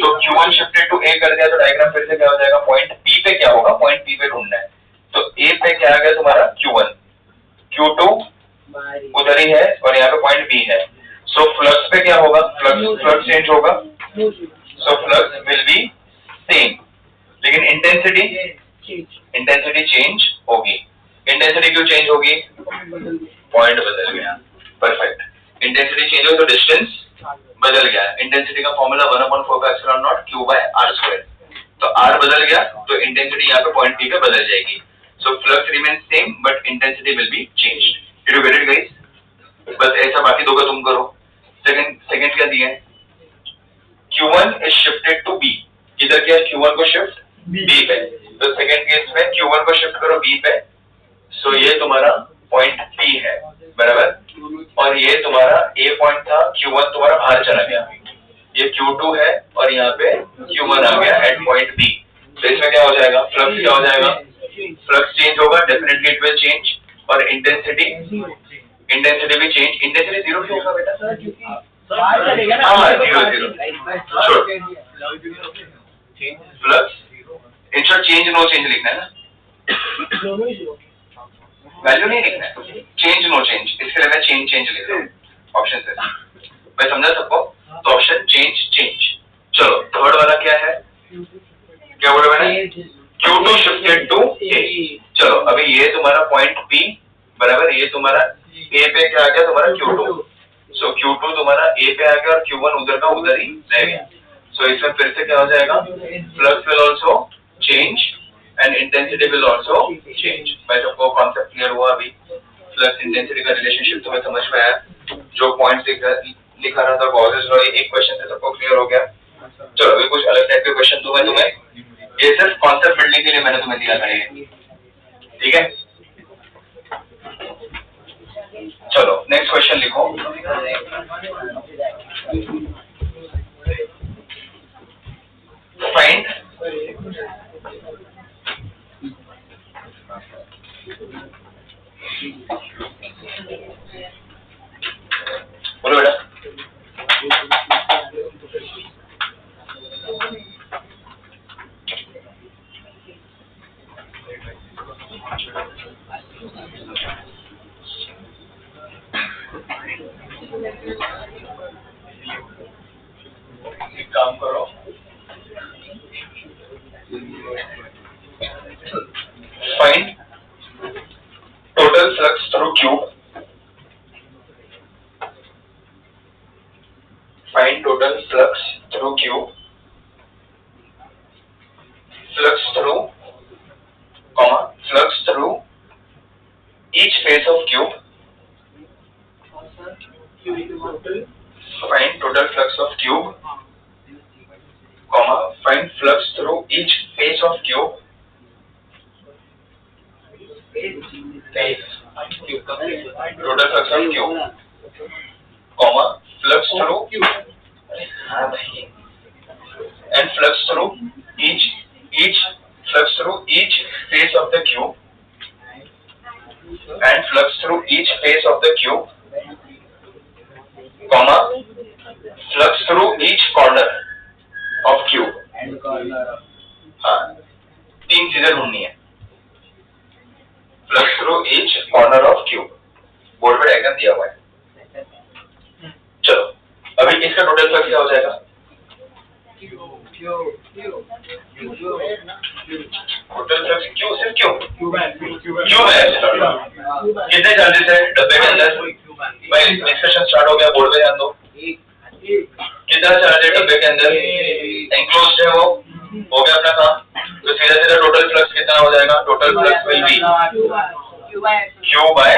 तो Q1 shifted to A कर दिया तो डायग्राम फिर से क्या हो जाएगा, पॉइंट P पे क्या होगा, पॉइंट P पे ढूंढना है। तो A पे क्या आ गया तुम्हारा Q1, Q2 उधर ही है और यहाँ पे पॉइंट B है। सो फ्लक्स पे क्या होगा, फ्लक्स चेंज होगा, so flux will be same, लेकिन इंटेंसिटी चेंज होगी। इंटेंसिटी क्यों चेंज होगी, पॉइंट बदल गया, परफेक्ट। इंटेंसिटी चेंज हो तो डिस्टेंस बदल गया। इंटेंसिटी का फॉर्मूला 1/4πε0 Q/r²। तो r बदल गया तो इंटेंसिटी यहाँ पे पॉइंट P पे बदल जाएगी। So flux remains same but intensity will be changed. Did you get it guys? बस ऐसा बाकी दो का तुम करो। सेकंड क्या दिया है, Q1 is shifted to B। इधर क्या है, Q1 को शिफ्ट B पे, तो सेकंड केस में Q1 को शिफ्ट करो B पे। सो ये तुम्हारा पॉइंट P है, बराबर, और ये तुम्हारा A पॉइंट था, Q1 तुम्हारा बाहर चला गया, ये Q2 है और यहाँ पे Q1 आ गया एट पॉइंट B। तो इसमें क्या हो जाएगा, फ्लक्स क्या हो जाएगा, फ्लक्स चेंज होगा, डेफिनेटली इट विल चेंज, और इंटेंसिटी भी चेंज। इंटेंसिटी जीरो क्यों होगा बेटा, हाँ zero. Flux in short change no change लिखना है ना, वैल्यू नहीं लिखना है, चेंज नो चेंज, इसके लिए मैं चेंज लिख रहा हूँ ऑप्शन से। मैं समझा सबको, तो ऑप्शन चेंज। चलो थर्ड वाला क्या है, क्या बोला मैंने, Q2 shifted to A। चलो अभी ये तुम्हारा पॉइंट P, बराबर, ये तुम्हारा A पे क्या आ गया तुम्हारा Q2, सो Q2 तुम्हारा A पे आ गया और Q1 उधर का उधर ही रह गया। सो इसमें फिर से क्या हो जाएगा, flux will also change and intensity will also change. मैं सबको कॉन्सेप्ट क्लियर हुआ अभी? फ्लक्स इंटेंसिटी का रिलेशनशिप तुम्हें समझ में आया? जो पॉइंट लिखा रहा था गॉसेस लॉ, एक क्वेश्चन से सबको क्लियर हो गया? चलो अभी कुछ अलग टाइप के क्वेश्चन दूं मैं तुम्हें, ये सिर्फ कॉन्सेप्ट बिल्डिंग के लिए मैंने तुम्हें दिया था ये, ठीक है? चलो नेक्स्ट क्वेश्चन लिखो। फाइंड बोलो बेटा। एक काम करो, find total flux through cube, find total flux through cube, flux through comma flux through each face of cube, find total flux of cube, comma find flux through each face of cube, total flux of cube, comma flux through and flux through each flux through each face of the cube and flux through each face of the cube, comma flux through each corner of cube. हाँ, तीन चीजें ढूंढनी है। flux through each corner of cube, board पे diagram दिया हुआ है। चलो अभी इसका टोटल फ्लक्स क्या हो जाएगा? टोटल फ्लक्स क्यू, सिर्फ क्यू है। कितने चार्जेस है डब्बे के अंदर? भाई डिस्कशन स्टार्ट हो गया, बोर्ड पे ध्यान दो। कितना चार्ज है डब्बे के अंदर? एंक्लोज्ड है वो, हो गया अपना काम। तो सीधा सीधा टोटल फ्लक्स कितना हो जाएगा? Total flux will be Q by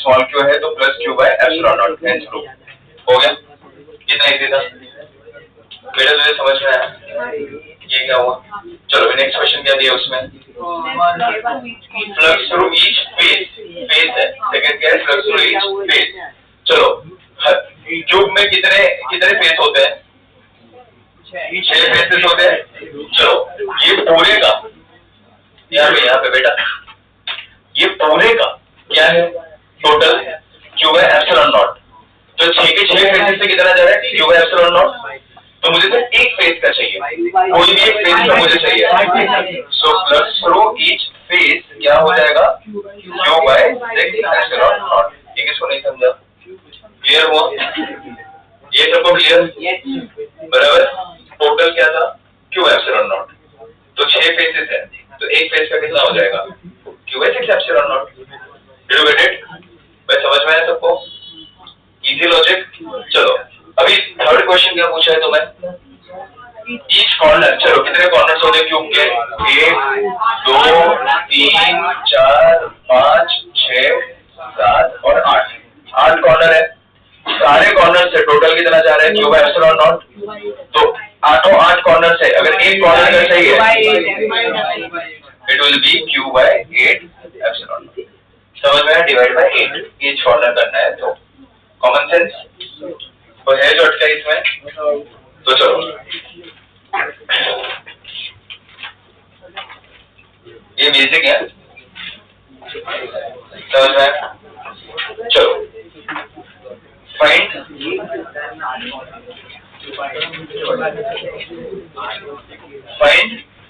small Q है तो plus Q by epsilon not hence proof. हो गया? कितना इजी था बेटा, तुझे समझ में आया ये क्या हुआ? चलो नेक्स्ट क्वेश्चन क्या दिया उसमें? Flux through each face, face है। सेकंड क्या है? Flux through each face. चलो क्यूब में कितने फेस होते हैं? 6 फेसेस होते हैं। चलो ये पूरे का यहाँ पे बेटा, ये पूरे का क्या है? Total Q by epsilon not. तो 6 के 6 फेसेस से कितना जा रहा है? Q by epsilon not. तो मुझे सिर्फ एक फेस का चाहिए, कोई भी एक फेस का मुझे चाहिए। So flux through each face क्या हो जाएगा? Q by 6 epsilon naught. ये किसको नहीं समझा? क्लियर हुआ? ये सबको क्लियर? बराबर। टोटल क्या था? Q epsilon not. तो 6 फेसेस है तो एक फेस का कितना हो जाएगा? Q by 6 epsilon naught. Did you get it? भाई समझ में आया सबको? Easy logic. चलो अभी थर्ड क्वेश्चन क्या पूछा है तुम्हें? Each corner. चलो कितने कॉर्नर्स होते हैं क्यूब के? 1 2 3 4 5 6 7 और 8 कॉर्नर है। सारे कॉर्नर से टोटल कितना जा रहा है? Q by epsilon not. तो 8 कॉर्नर से अगर एक कॉर्नर का सही है it will be Q by 8 epsilon naught. समझ में आया? डिवाइड बाय 8 ईच कॉर्नर करना है। तो कॉमन सेंस तो है जो अटका इसमें। तो चलो ये बेसिक है, समझ में आया? चलो find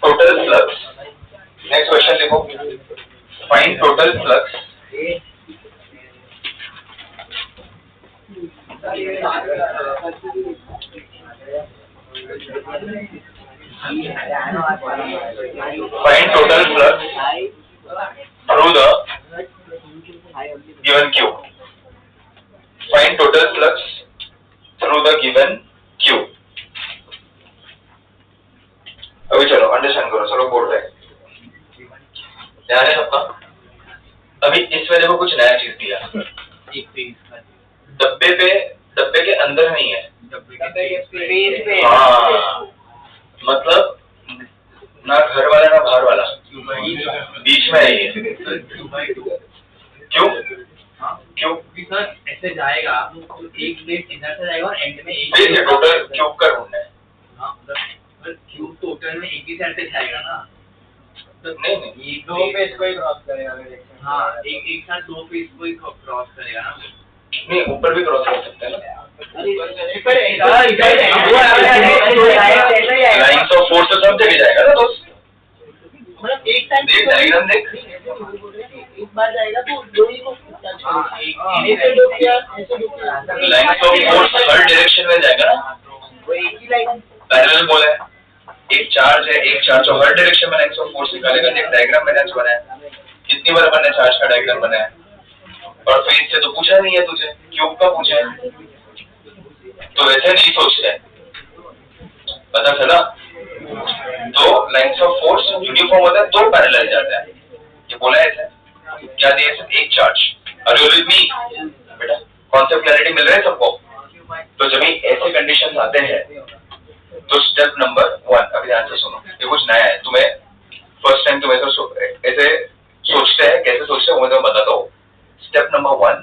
total flux. Next question लिखो, find total flux find total flux through the given cube. Find total total flux through the given Q. अभी चलो अंडरस्टैंड करो, चलो बोल रहे हैं, ध्यान है सबका। अभी इसमें देखो कुछ नया चीज दिया, डब्बे के अंदर नहीं है, हाँ, मतलब ना घर वाला ना बाहर वाला, बीच में है ये। क्यों? क्यों? सर ऐसे जाएगा तो एक प्लेट इधर से जाएगा और एंड में एक टोटल क्यूब का ढूंढना है। हाँ, मतलब क्यूब टोटल में एक ही साइड से जाएगा ना, तो नहीं एक दो पेज को ही क्रॉस करेगा। हाँ, एक साथ दो पेज को ही क्रॉस करेगा ना, नहीं ऊपर भी क्रॉस कर सकते हैं ना। लाइन्स ऑफ फोर्स तो सब जगह जाएगा ना दोस्त, मतलब एक टाइम देख डायग्राम देख, एक बार जाएगा तो दो ही को ऐसे दो किया, ऐसे दो किया, lines of force her direction में जाएगा ना, वो एक ही लाइन पैरेलल बोला है, एक चार्ज है, एक चार्ज जो हर डायरेक्शन में लाइन्स ऑफ फोर्स निकालेगा। एक डायग्राम मैंने आज बनाया, कितनी बार मैंने चार्ज का डायग्राम बनाया, और फिर इससे तो पूछा नहीं है तुझे, क्यूब का पूछा है, तो वैसे नहीं सोचते, पता चला। तो लाइन्स ऑफ फोर्स यूनिफॉर्म होता है तो पैरेलल जाता है, ये बोला है ऐसे। क्या दिया है? एक चार्ज। अरे विद मी बेटा, कॉन्सेप्ट क्लैरिटी मिल रहा है सबको? तो जब ऐसे कंडीशंस आते हैं तो स्टेप नंबर 1, अभी ध्यान से सुनो, ये कुछ नया है, तुम्हें फर्स्ट टाइम तुम ऐसे सोचते हैं, कैसे सोचते हैं वो मैं तुम्हें बताता हूँ। स्टेप नंबर 1,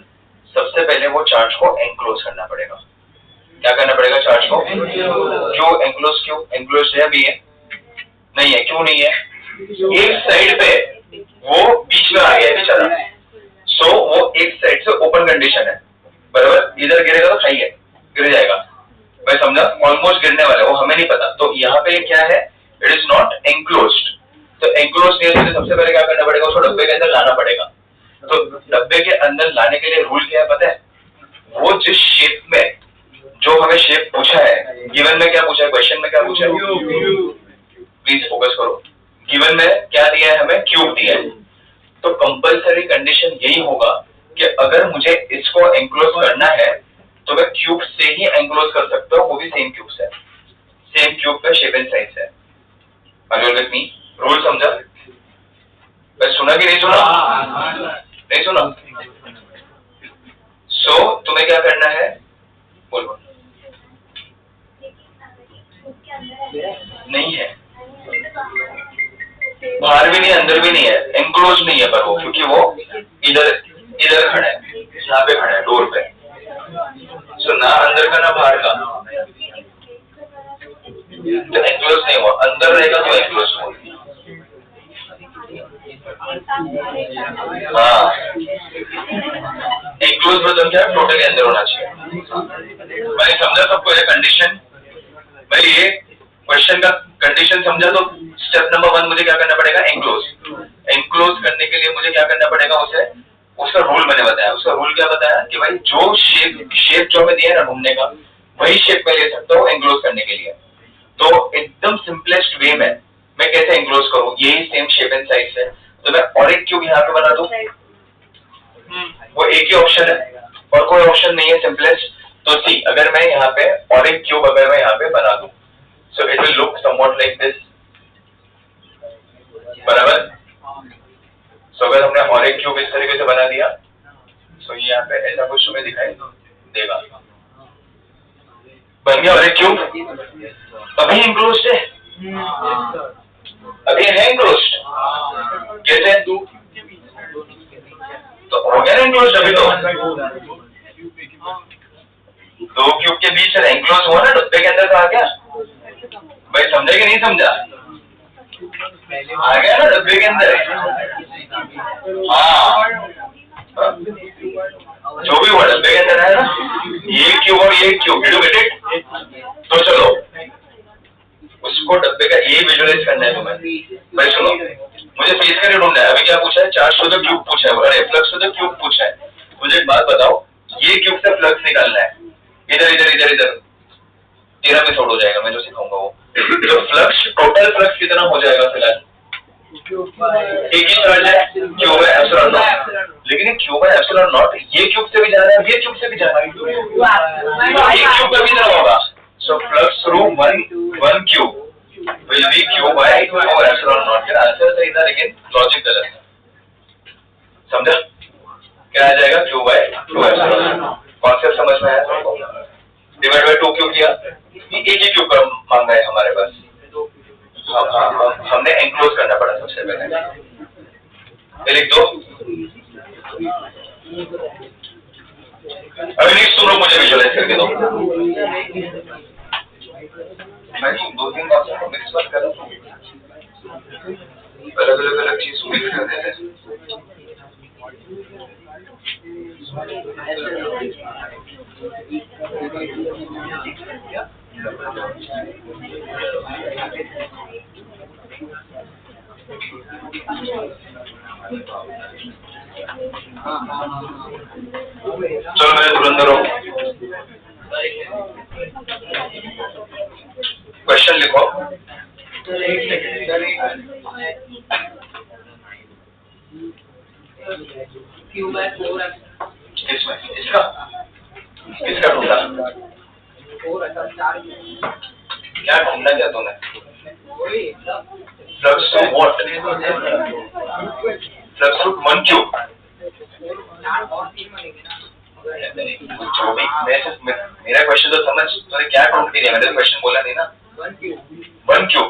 सबसे पहले वो चार्ज को एनक्लोज करना पड़ेगा। क्या करना पड़ेगा? चार्ज को क्यों एनक्लोज? क्यों एनक्लोज है? अभी है नहीं है, क्यों नहीं है? एक साइड पे वो बीच में आ गया है बेचारा, सो वो एक साइड से ओपन कंडीशन है, बराबर। इधर गिरेगा तो खाइए, गिर जाएगा, मैं समझा, ऑलमोस्ट गिरने वाला है, वो हमें नहीं पता। तो यहाँ पे क्या है? It is not enclosed. तो एनक्लोज नहीं है तो सबसे पहले क्या करना पड़ेगा? उसको डब्बे के अंदर लाना पड़ेगा। तो डब्बे के अंदर लाने के लिए रूल क्या है पता है? वो जिस शेप में, जो हमें शेप पूछा है, गिवन में क्या पूछा है, क्वेश्चन में क्या पूछा है, प्लीज फोकस करो। गिवन में क्या दिया है हमें? क्यूब दिया है। तो कंपल्सरी कंडीशन यही होगा कि अगर मुझे इसको एनक्लोज करना है तो मैं क्यूब से ही एनक्लोज कर सकता हूँ, वो भी सेम क्यूब से, सेम क्यूब का शेप एंड साइज है। रूल समझा? मैं सुना कि नहीं सुना? नहीं सुना? सो तुम्हें क्या करना है? बोलो। नहीं है, बाहर भी नहीं अंदर भी नहीं है, एनक्लोज नहीं है, पर वो क्योंकि वो इधर खड़ा है, यहाँ पे खड़ा है डोर पे। सो ना अंदर का ना बाहर का, तो एनक्लोज नहीं हुआ। अंदर रहेगा तो एनक्लोज हुआ। हाँ, एनक्लोज मतलब क्या? टोटली अंदर होना चाहिए। मैंने समझा सबको ये कंडीशन? मैं ये क्वेश्चन का कंडीशन समझा? तो स्टेप नंबर 1 मुझे क्या करना पड़ेगा? एनक्लोज। एनक्लोज करने के लिए मुझे क्या करना पड़ेगा? उसे, उसका रूल मैंने बताया। उसका रूल क्या बताया कि भाई जो शेप जो हमें दिया है ना ढूंढने का, वही शेप में ले सकता हूँ एनक्लोज करने के लिए। तो एकदम सिंपलेस्ट वे में मैं कैसे एनक्लोज करूँ? यही सेम शेप एंड साइज है, तो मैं और एक क्यूब यहाँ पे बना दूं। वो एक ही ऑप्शन है और कोई ऑप्शन नहीं है सिंपलेस्ट। तो सी, अगर मैं यहाँ पे और एक क्यूब अगर मैं यहाँ पे बना दूं, so it will look somewhat like this, बराबर। सो अगर हमने और एक क्यूब इस तरीके से बना दिया, सो ये यहाँ पे ऐसा कुछ तुम्हें दिखाई देगा, बन गया और एक क्यूब। अभी एनक्लोज्ड है, अभी है एनक्लोज्ड। कैसे? तो हो गया ना एनक्लोज्ड अभी। तो दो क्यूब के बीच से एनक्लोज हुआ ना, डब्बे के अंदर आ गया। भाई समझे कि नहीं समझा? आ गया ना डब्बे के अंदर। हाँ, जो भी हुआ डब्बे के अंदर है ना, ये क्यूब और ये cube, did you get it? तो चलो उसको डब्बे का ये विजुअलाइज करना है तुम्हें। भाई सुनो, मुझे फेस का ढूंढना है। अभी क्या पूछा है? चार्ज टू द क्यूब पूछा है, अरे फ्लक्स टू द क्यूब पूछा है। मुझे एक बात बताओ, ये क्यूब से फ्लक्स निकालना है, इधर इधर इधर इधर, तेरा मेथड हो जाएगा, मैं जो सिखाऊंगा वो। तो फ्लक्स, टोटल फ्लक्स कितना हो जाएगा फिलहाल? एक ही चार्ज है क्यू बाय एप्सिलॉन नॉट, लेकिन क्यू बाय एप्सिलॉन नॉट ये क्यूब से भी जा रहा है, ये क्यूब से भी जा रहा है, ये क्यूब कभी ना होगा। सो flux through one cube will be Q bye epsilon not. Answer सही था लेकिन लॉजिक गलत है, समझा? क्या आ जाएगा? Q by two epsilon. Concept समझ में आया? डिवाइड बाय 2 क्यों किया? एक ही क्यूब का मांगा है हमारे पास, हमने एनक्लोज करना पड़ा सबसे पहले। ये लिख दो। अभी नेक्स्ट तुम लोग मुझे विजुअलाइज करके दो। मैं तुम 2-3 बार को मिक्स मत करो, अलग चीज मिक्स कर देते हैं। चलो मेरे धुरंधर हो, क्वेश्चन लिखो। इसमें इसका ढूंढा, क्या ढूंढा? क्या तूने? Flux to what? Flux to 1 cube. जो भी मेरा क्वेश्चन तो समझ, तूने क्या ढूंढ के दिया? मैंने क्वेश्चन बोला नहीं ना। 1 क्यूब।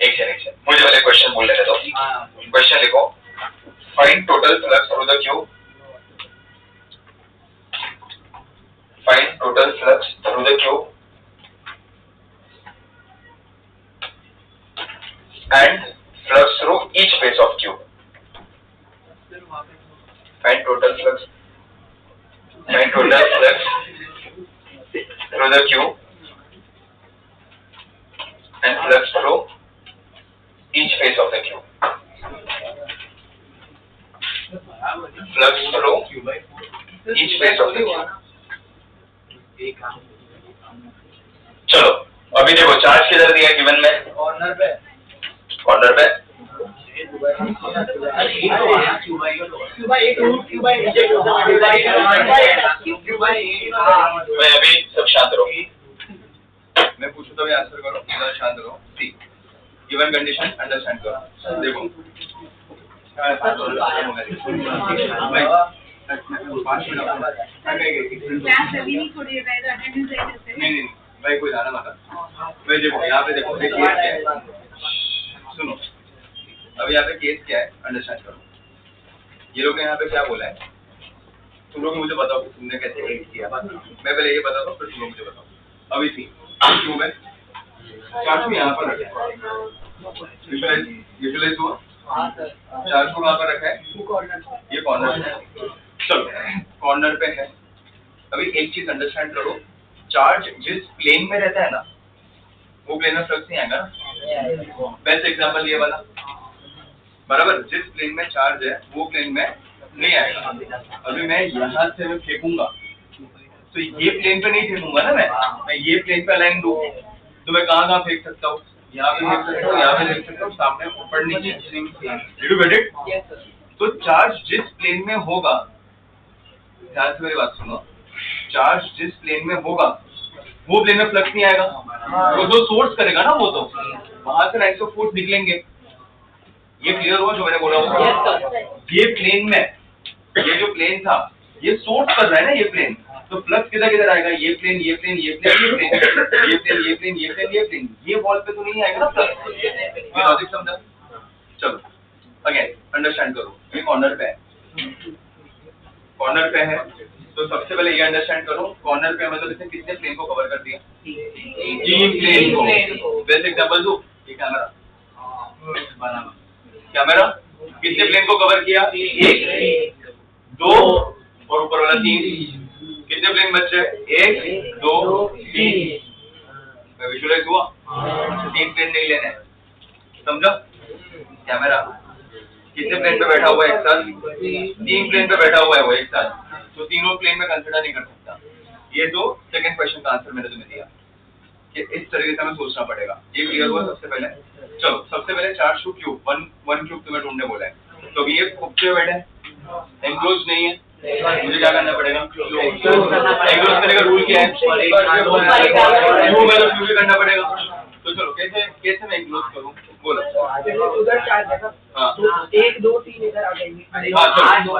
एक सेकंड, मुझे वाले क्वेश्चन बोल लेने दो। क्वेश्चन लिखो। Find total flux through the cube. Find total flux through the cube and flux through each face of cube. Find total flux through the cube and flux through each face of the cube. Flux through each face of the cube. चलो अभी देखो charge किधर दिया given में? Corner पे। मैं अभी सब शांत रहो, मैं पूछूं तो भी आंसर करो, शांत रहो। सी गिवन कंडीशन अंडरस्टैंड करो। देखो नहीं भाई कोई जाना मत भाई। देखो यहाँ पे देखो केस क्या है, सुनो। अब यहाँ पे केस क्या है अंडरस्टैंड करो। ये लोग ने यहाँ पे क्या बोला है, तुम लोग मुझे बताओ कि तुमने कैसे एड किया। मैं पहले ये बताता हूँ फिर तुम लोग मुझे बताओ। अभी थी क्यों है चार्ज को यहाँ पर रखा है, विजुअलाइज हुआ। चार्ज को कहाँ पर रखा है? ये कॉर्नर पे। चलो कॉर्नर पे है। अभी एक चीज अंडरस्टैंड करो, चार्ज जिस प्लेन में रहता है ना वो प्लेन में फ्लक्स नहीं आएगा ना। बेस्ट एग्जांपल ये वाला, बराबर। जिस प्लेन में चार्ज है वो प्लेन में नहीं आएगा। अभी मैं यहाँ से मैं फेंकूंगा तो ये प्लेन पे नहीं फेंकूंगा ना, मैं ये प्लेन पे अलाइन दूं तो मैं कहाँ फेंक सकता हूँ? यहाँ पे फेंक सकता हूँ, यहाँ पे फेंक सकता हूँ, सामने ऊपर नीचे। तो चार्ज जिस प्लेन में होगा, ध्यान से मेरी बात सुनो, चार्ज जिस प्लेन में होगा वो प्लेन में फ्लक्स नहीं आएगा। वो जो सोर्स करेगा ना वो तो वहां से लाइन्स ऑफ फोर्स निकलेंगे। ये क्लियर हुआ जो मैंने बोला हुआ? ये प्लेन में, ये जो प्लेन था ये सोर्स कर रहा है ना ये प्लेन, तो फ्लक्स किधर किधर आएगा? ये प्लेन, ये प्लेन, ये प्लेन, ये प्लेन, ये प्लेन, ये प्लेन, ये प्लेन, ये प्लेन। ये वॉल पे तो नहीं आएगा ना फ्लक्स। ये लॉजिक समझा? चलो अगेन अंडरस्टैंड करो। ये कॉर्नर पे है, कॉर्नर पे है तो सबसे पहले ये अंडरस्टैंड करो कॉर्नर पे मतलब इसने कितने प्लेन को कवर कर दिया? 3 प्लेन को। बेस्ट एग्जांपल दो, ये कैमरा कितने प्लेन को कवर किया? 1, 2 और ऊपर वाला 3। कितने प्लेन बचे? 1, 2, 3। विजुअलाइज हुआ? 3 प्लेन नहीं लेने, समझा? कैमरा कितने प्लेन पे बैठा हुआ है एक साथ? 3 प्लेन पे बैठा हुआ है वो एक साथ, तो तीनों प्लेन में कंसीडर नहीं कर सकता। ये तो सेकंड क्वेश्चन का आंसर मैंने तुम्हें दिया। कि इस तरीके से हमें सोचना पड़ेगा। ये क्लियर हुआ सबसे पहले। चलो सबसे पहले charge two cube, one cube तुम्हें ढूंढने बोला है, तो अभी ये खूबसूरत बेड है, एंक्लोज नहीं है, मुझे क्या करना पड़ेगा? एंक्लोज करने का रूल क्या है? क्यूब है तो क्यूब ही करना पड़ेगा। तो चलो कैसे मैं एंक्लोज करूँ, बोलो। उधर चार्ज है ना, हाँ। तो 1 2 3 इधर आ जाएंगे। हाँ चलो,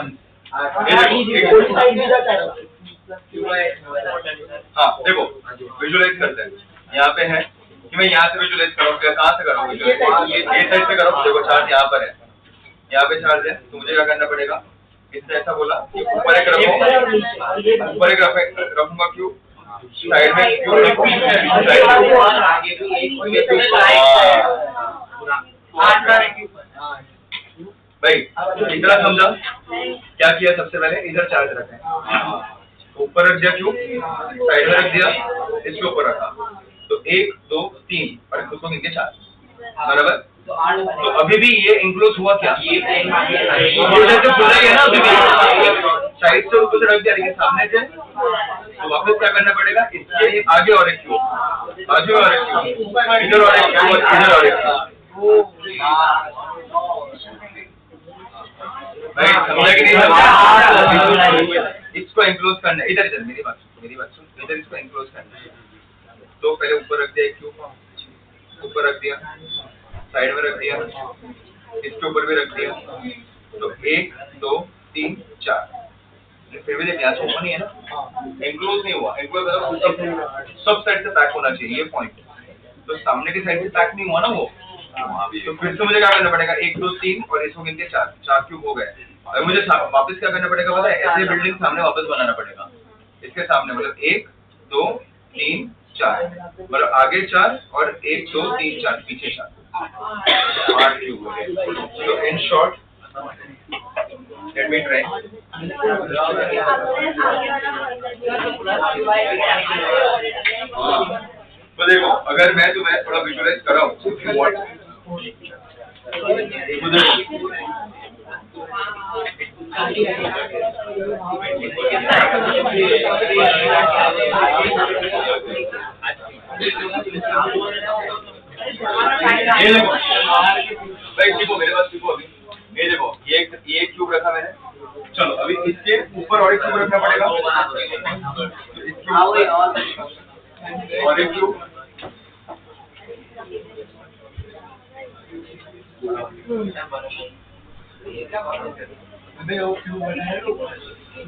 हाँ देखो विजुअलाइज करते हैं। यहाँ पे है कि मैं यहाँ से विजुअलाइज करूँ, कहाँ से करूँ विजुअलाइज? ये साइड से करूँ। देखो चार्ज यहाँ पर है, यहाँ पे चार्ज है, तो मुझे क्या करना पड़ेगा? इसने ऐसा बोला कि ऊपर एक रखो, ऊपर एक रखूंगा क्यूब, साइड में क्यूब, एक पीछे भाई इतना समझा? क्या किया सबसे पहले? इधर चार्ज रखे, ऊपर रख दिया क्यूब, साइड में रख दिया, इसके ऊपर रखा, तो 1 2 3 और खुद को गिनके 4, बराबर। तो अभी भी ये इंक्लोज हुआ क्या? ये तो खुला ही है ना, अभी भी साइड से ऊपर से रख दिया, लेकिन सामने से तो वापस क्या करना पड़ेगा? इसके आगे और एक क्यूब, आगे और एक क्यूब, इधर और एक क्यूब, इधर और एक क्यूब। भाई समझा कि नहीं समझा? इसको इंक्लोज करना है, इधर मेरी बात सुन, इधर इसको इंक्लोज करना है। तो पहले ऊपर रख दिया एक क्यूब, ऊपर रख दिया, साइड में रख दिया, इसके ऊपर भी रख दिया, तो 1 2 3 4। फिर भी देखिए यहाँ से ओपन ही है ना, इंक्लोज नहीं हुआ। इंक्लोज मतलब सब साइड से पैक होना चाहिए, ये पॉइंट। तो सामने की साइड से पैक नहीं हुआ ना वो, तो फिर से मुझे क्या करना पड़ेगा? 1 2 3 और इसको गिनके 4 क्यूब हो गए। और मुझे वापस क्या करना पड़ेगा पता है? ऐसे बिल्डिंग सामने वापस बनाना पड़ेगा, इसके सामने, मतलब 1 2 3 4, मतलब आगे 4 और 1 2 3 4 पीछे 4, 8 क्यूब हो गए। तो in short let me try. तो देखो अगर मैं तुम्हें थोड़ा विजुअलाइज कराऊं, ये देखो भाई, देखो मेरे पास, देखो अभी ये देखो, ये क्यूब रखा मैंने। चलो अभी इसके ऊपर और एक क्यूब रखना पड़ेगा, तो इसके ऊपर और एक क्यूब,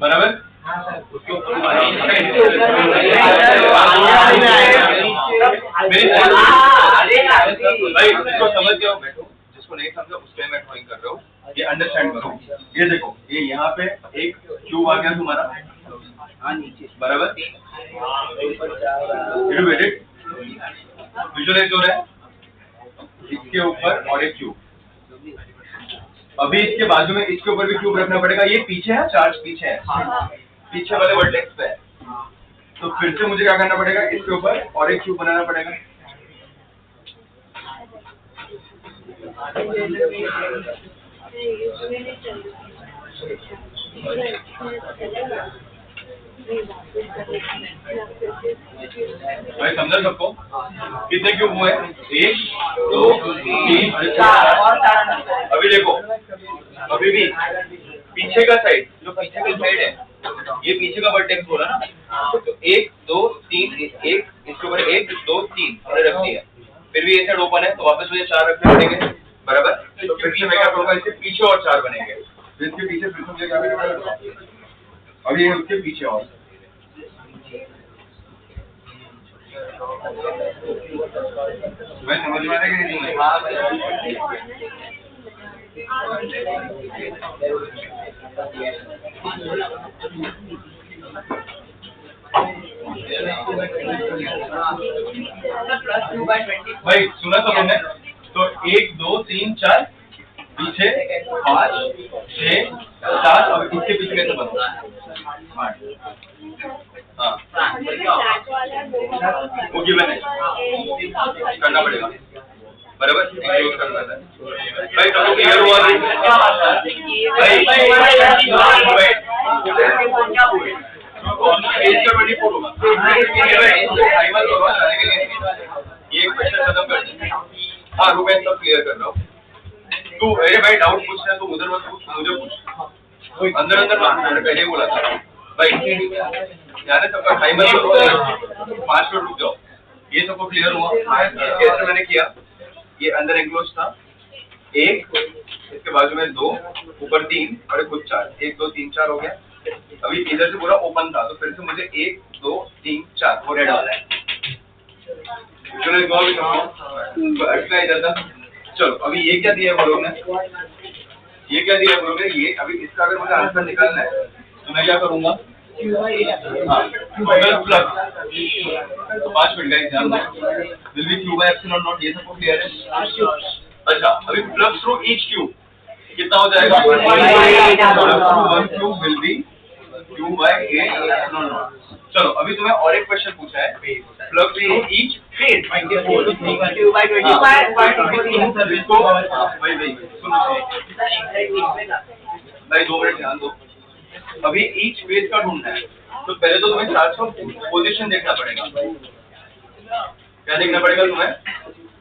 बराबर। भाई इसको समझ गया बैठो, जिसको नहीं समझा उसके मैं ड्राइंग कर रहा हूँ, ये अंडरस्टैंड करो। ये देखो, ये यहाँ पे एक क्यूब आ गया तुम्हारा, बराबर। विजुअलाइज हो रहा है, इसके ऊपर और एक क्यूब, अभी इसके बाजू में इसके ऊपर भी क्यूब रखना पड़ेगा। ये पीछे है, चार्ज पीछे है, पीछे वाले वर्टेक्स पे है, तो फिर से मुझे क्या करना पड़ेगा? इसके ऊपर और एक क्यूब बनाना पड़ेगा। भाई समझा सबको? कितने क्यूब हुए? 1 2 3 4। अभी देखो, अभी भी पीछे का साइड, जो पीछे का साइड है, ये पीछे का वर्टेक्स बोला ना, तो 1 2 3 1, इसके ऊपर 1 2 3 रख दिया, फिर भी ये साइड ओपन है, तो वापस मुझे 4 रखने पड़ेंगे, बराबर। तो फिर से मैं क्या करूँगा? इसके पीछे और 4 बनेंगे, फिर इसके पीछे फिर से मुझे क्या करना पड़ेगा? अभी ये उसके पीछे और, मैं समझ में आ रहा है कि नहीं? भाई सुना तो तुमने? तो 1 2 3 4 पीछे 5 6 7 और इसके पीछे कैसे बनता है? 8। हाँ वो गिवन है, करना पड़ेगा, बराबर। इंक्लूड करना है भाई, सबको क्लियर हुआ? भाई 24 होगा। टाइमर होगा जाने के लिए ये क्वेश्चन खत्म कर देंगे। हाँ रुपए सब क्लियर कर रहा हूँ। तू अरे भाई डाउट पूछना है तो उधर मत पूछ, मुझे पूछ। अंदर अंदर मत, मैंने पहले ही बोला था भाई ध्यान है सबका। टाइमर 5 मिनट रुक जाओ। ये सबको क्लियर हुआ कैसे मैंने किया? ये अंदर एंक्लोज था, एक इसके बाजू में 2, ऊपर 3 और खुद 4। 1 2 3 4 हो गया। अभी इधर से पूरा ओपन था तो फिर से मुझे 1 2 3 4 वो रेड वाला है। चलो इधर था। चलो अभी ये क्या दिया है हम लोग ने? ये क्या दिया हम लोग ने? ये अभी इसका अगर मुझे आंसर निकालना है तो मैं क्या करूंगा? हाँ प्लस तो 5 मिनट का exam will be Q bye epsilon naught. ये सबको क्लियर है? अच्छा अभी प्लस थ्रू ईच क्यू कितना हो जाएगा? 1 cube will be Q by a epsilon naught. चलो अभी तुम्हें और एक क्वेश्चन पूछा है प्लस थ्रू ईच फेज भाई 2 मिनट ध्यान दो। अभी ईच फेज का ढूंढना है तो पहले तो तुम्हें चार्ज का पोजीशन देखना पड़ेगा। क्या देखना पड़ेगा तुम्हें?